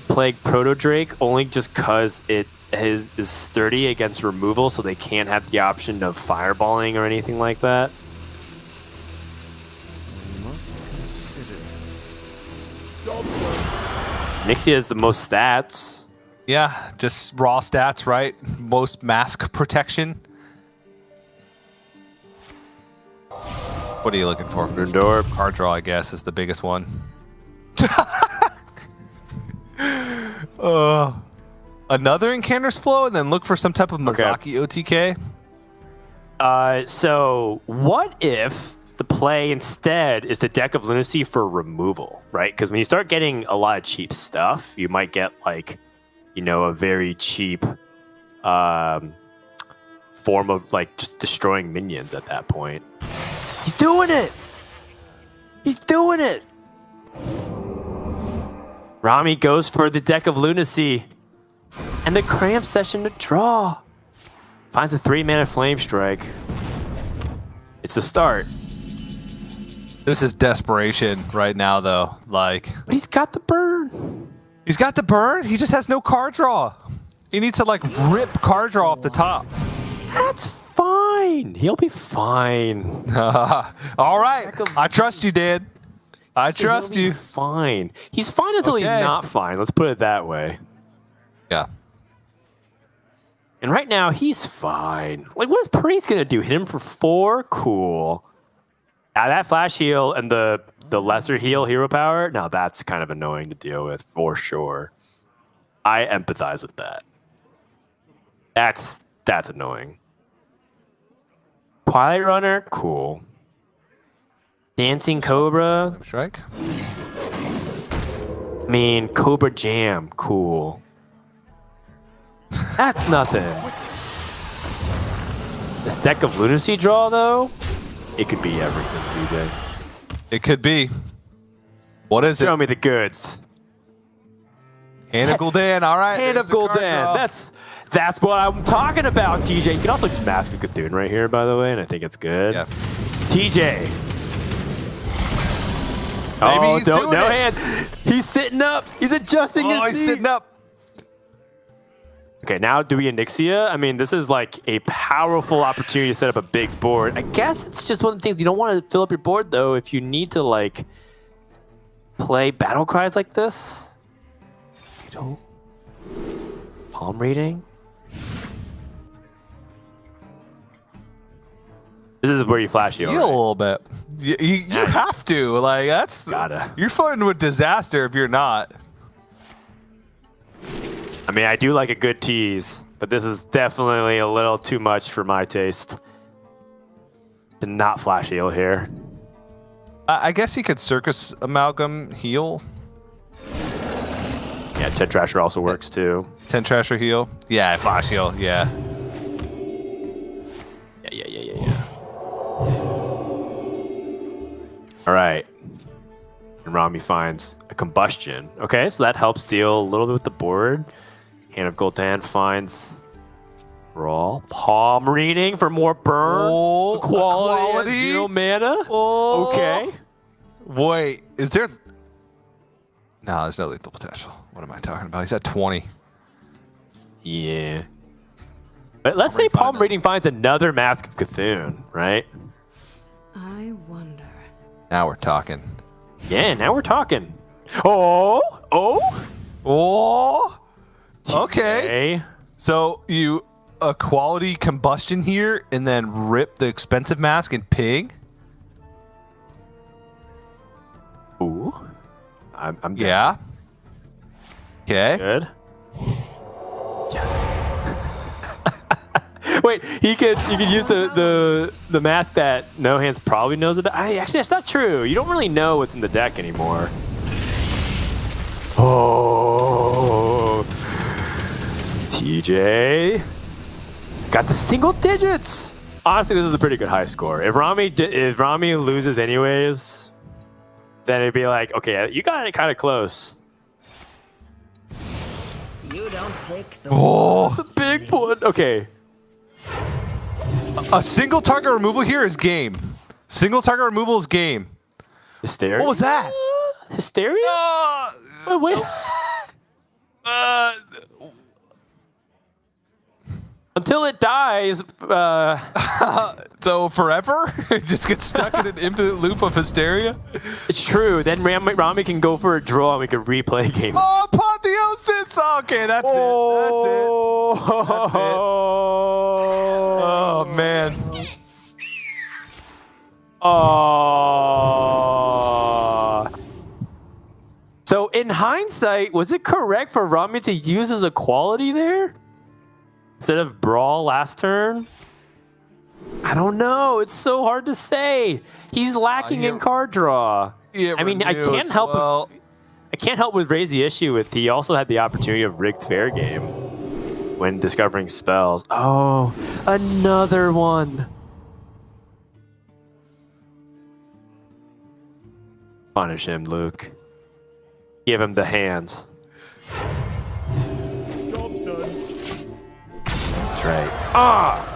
Speaker 1: Plague Proto Drake only just because it is sturdy against removal, so they can't have the option of fireballing or anything like that. Nixie has the most stats.
Speaker 2: Yeah, just raw stats, right? Most mask protection. What are you looking for?
Speaker 1: Door.
Speaker 2: Card draw, I guess, is the biggest one. Another Incanter's Flow, and then look for some type of Mozaki OTK?
Speaker 1: So what if the play instead is the Deck of Lunacy for removal, right? Because when you start getting a lot of cheap stuff, you might get like, you know, a very cheap form of like just destroying minions at that point. He's doing it! He's doing it! Rami goes for the Deck of Lunacy. And the Cramp Session to draw. Finds a 3-mana Flame Strike. It's a start.
Speaker 2: This is desperation right now, though. Like,
Speaker 1: But he's got the burn.
Speaker 2: he's got the burn. He just has no card draw. He needs to like rip card draw off the top.
Speaker 1: That's fine. He'll be fine.
Speaker 2: All right, I trust you, Dan. I trust
Speaker 1: He'll be
Speaker 2: you.
Speaker 1: fine. He's fine until he's
Speaker 2: Okay.
Speaker 1: not fine. Let's put it that way.
Speaker 2: Yeah.
Speaker 1: And right now, he's fine. Like, what is Priest going to do? Hit him for 4? Cool. That flash heal and the lesser heal hero power, now that's kind of annoying to deal with for sure. I empathize with that. That's annoying. Twilight Runner, cool. Dancing Cobra.
Speaker 2: Strike.
Speaker 1: I mean, Cobra Jam, cool. That's nothing. This deck of Lunacy draw, though, it could be everything, DJ.
Speaker 2: It could be. What is
Speaker 1: Show
Speaker 2: it?
Speaker 1: me the goods.
Speaker 2: Hand of Gul'dan. All right.
Speaker 1: Hand of
Speaker 2: there's the card
Speaker 1: Gul'dan.
Speaker 2: draw.
Speaker 1: That's what I'm talking about, TJ. You can also just Mask of Cthulhu right here, by the way, and I think it's good.
Speaker 2: Yeah.
Speaker 1: TJ.
Speaker 2: Maybe
Speaker 1: Oh,
Speaker 2: he's
Speaker 1: don't
Speaker 2: doing
Speaker 1: no
Speaker 2: it.
Speaker 1: hand. He's sitting up. He's adjusting his
Speaker 2: Oh,
Speaker 1: seat.
Speaker 2: he's sitting up.
Speaker 1: Okay, now do we Onyxia? I mean, this is like a powerful opportunity to set up a big board. I guess it's just one of the things you don't want to fill up your board, though, if you need to like play battle cries like this. You know, palm reading. This is where you flash heal.
Speaker 2: Heal a
Speaker 1: Right?
Speaker 2: little bit. You have to. Like, that's.
Speaker 1: Gotta.
Speaker 2: You're flirting with disaster if you're not.
Speaker 1: I mean, I do like a good tease, but this is definitely a little too much for my taste. To not flash heal here.
Speaker 2: I guess he could Circus Amalgam heal.
Speaker 1: Yeah, Ted Trasher also works too.
Speaker 2: 10 Trasher heal. Yeah, flash heal. Yeah.
Speaker 1: Yeah. All right. And Rami finds a combustion. Okay, so that helps deal a little bit with the board. Hand of Gul'dan finds Brawl. Palm reading for more burn.
Speaker 2: Oh,
Speaker 1: Quality. Zero mana.
Speaker 2: Oh.
Speaker 1: Okay.
Speaker 2: Wait, is there? No, there's no lethal potential. What am I talking about? He's at 20.
Speaker 1: Yeah. But let's say Palm
Speaker 2: Fine.
Speaker 1: reading finds another Mask of Cthulhu, right?
Speaker 4: I wonder.
Speaker 2: Now we're talking.
Speaker 1: Yeah, now we're talking. Oh.
Speaker 2: Okay.
Speaker 1: Okay.
Speaker 2: So you a quality combustion here, and then rip the expensive mask and pig.
Speaker 1: Ooh. I'm down.
Speaker 2: Yeah. Okay.
Speaker 1: Good. Yes. Wait, you could use the mask that No Hands probably knows about. Actually, that's not true. You don't really know what's in the deck anymore. Oh, TJ got the single digits. Honestly, this is a pretty good high score. If Rami loses anyways, then it'd be like, okay, you got it kind of close.
Speaker 4: You don't pick the
Speaker 2: Oh,
Speaker 1: It's a big one. Okay.
Speaker 2: a single target removal here is game. Single target removal is game.
Speaker 1: Hysteria.
Speaker 2: What was that?
Speaker 1: Hysteria? Wait. Until it dies,
Speaker 2: So forever? It just gets stuck in an infinite loop of hysteria?
Speaker 1: it's true. Then Rami can go for a draw and we can replay game.
Speaker 2: Oh, apotheosis! Okay, that's it. That's it. Oh, man.
Speaker 1: Oh. So in hindsight, was it correct for Rami to use as a quality there? Instead of Brawl last turn? I don't know. It's so hard to say. He's lacking in card draw. I mean, I can't help with raise the issue with he also had the opportunity of rigged fair game when discovering spells. Oh, another one. Punish him, Luke. Give him the hands.
Speaker 3: Job's done.
Speaker 1: That's right. Ah!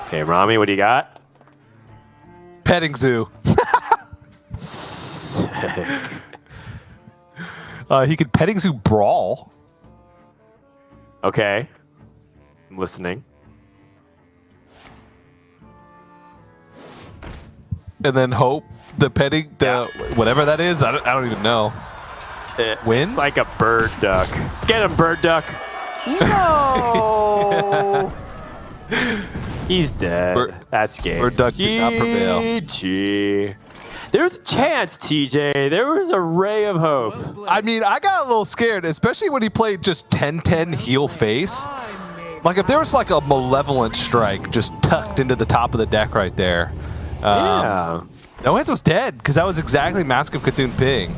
Speaker 1: Okay, Rami, what do you got?
Speaker 2: Petting zoo.
Speaker 1: Sick.
Speaker 2: He could petting zoo brawl.
Speaker 1: Okay. I'm listening.
Speaker 2: And then hope the petting, whatever that is, I don't even know. Wins?
Speaker 1: It's like a bird duck. Get him, bird duck. No! He's dead. That's game.
Speaker 2: Duck did not prevail.
Speaker 1: GG. There was a chance, TJ. There was a ray of hope.
Speaker 2: I mean, I got a little scared, especially when he played just 10-10 heel face. Like, if there was like a malevolent strike just tucked into the top of the deck right there.
Speaker 1: Yeah.
Speaker 2: No Hands was dead, because that was exactly Mask of Cthulhu Ping.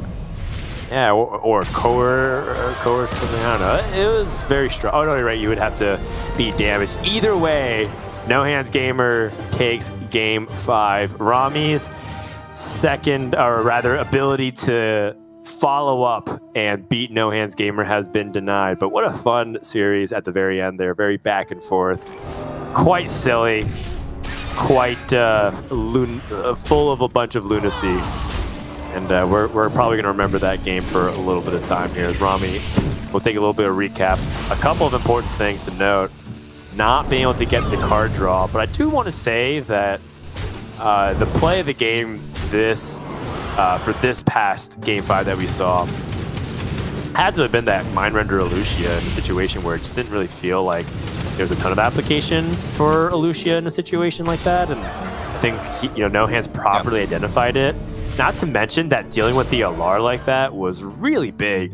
Speaker 1: Yeah, or core something. I don't know. It was very strong. Oh, no, you're right. You would have to be damaged. Either way, NoHandsGamer takes game 5. Rami's second, or rather, ability to follow up and beat NoHandsGamer has been denied. But what a fun series at the very end there. Very back and forth. Quite silly. Quite full of a bunch of lunacy. And we're probably going to remember that game for a little bit of time here as Rami will take a little bit of recap. A couple of important things to note. Not being able to get the card draw, but I do want to say that the play of the game for this past Game 5 that we saw had to have been that Mind Render Elucia in a situation where it just didn't really feel like there's a ton of application for Elucia in a situation like that. And I think No Hands properly identified it. Not to mention that dealing with the Alar like that was really big.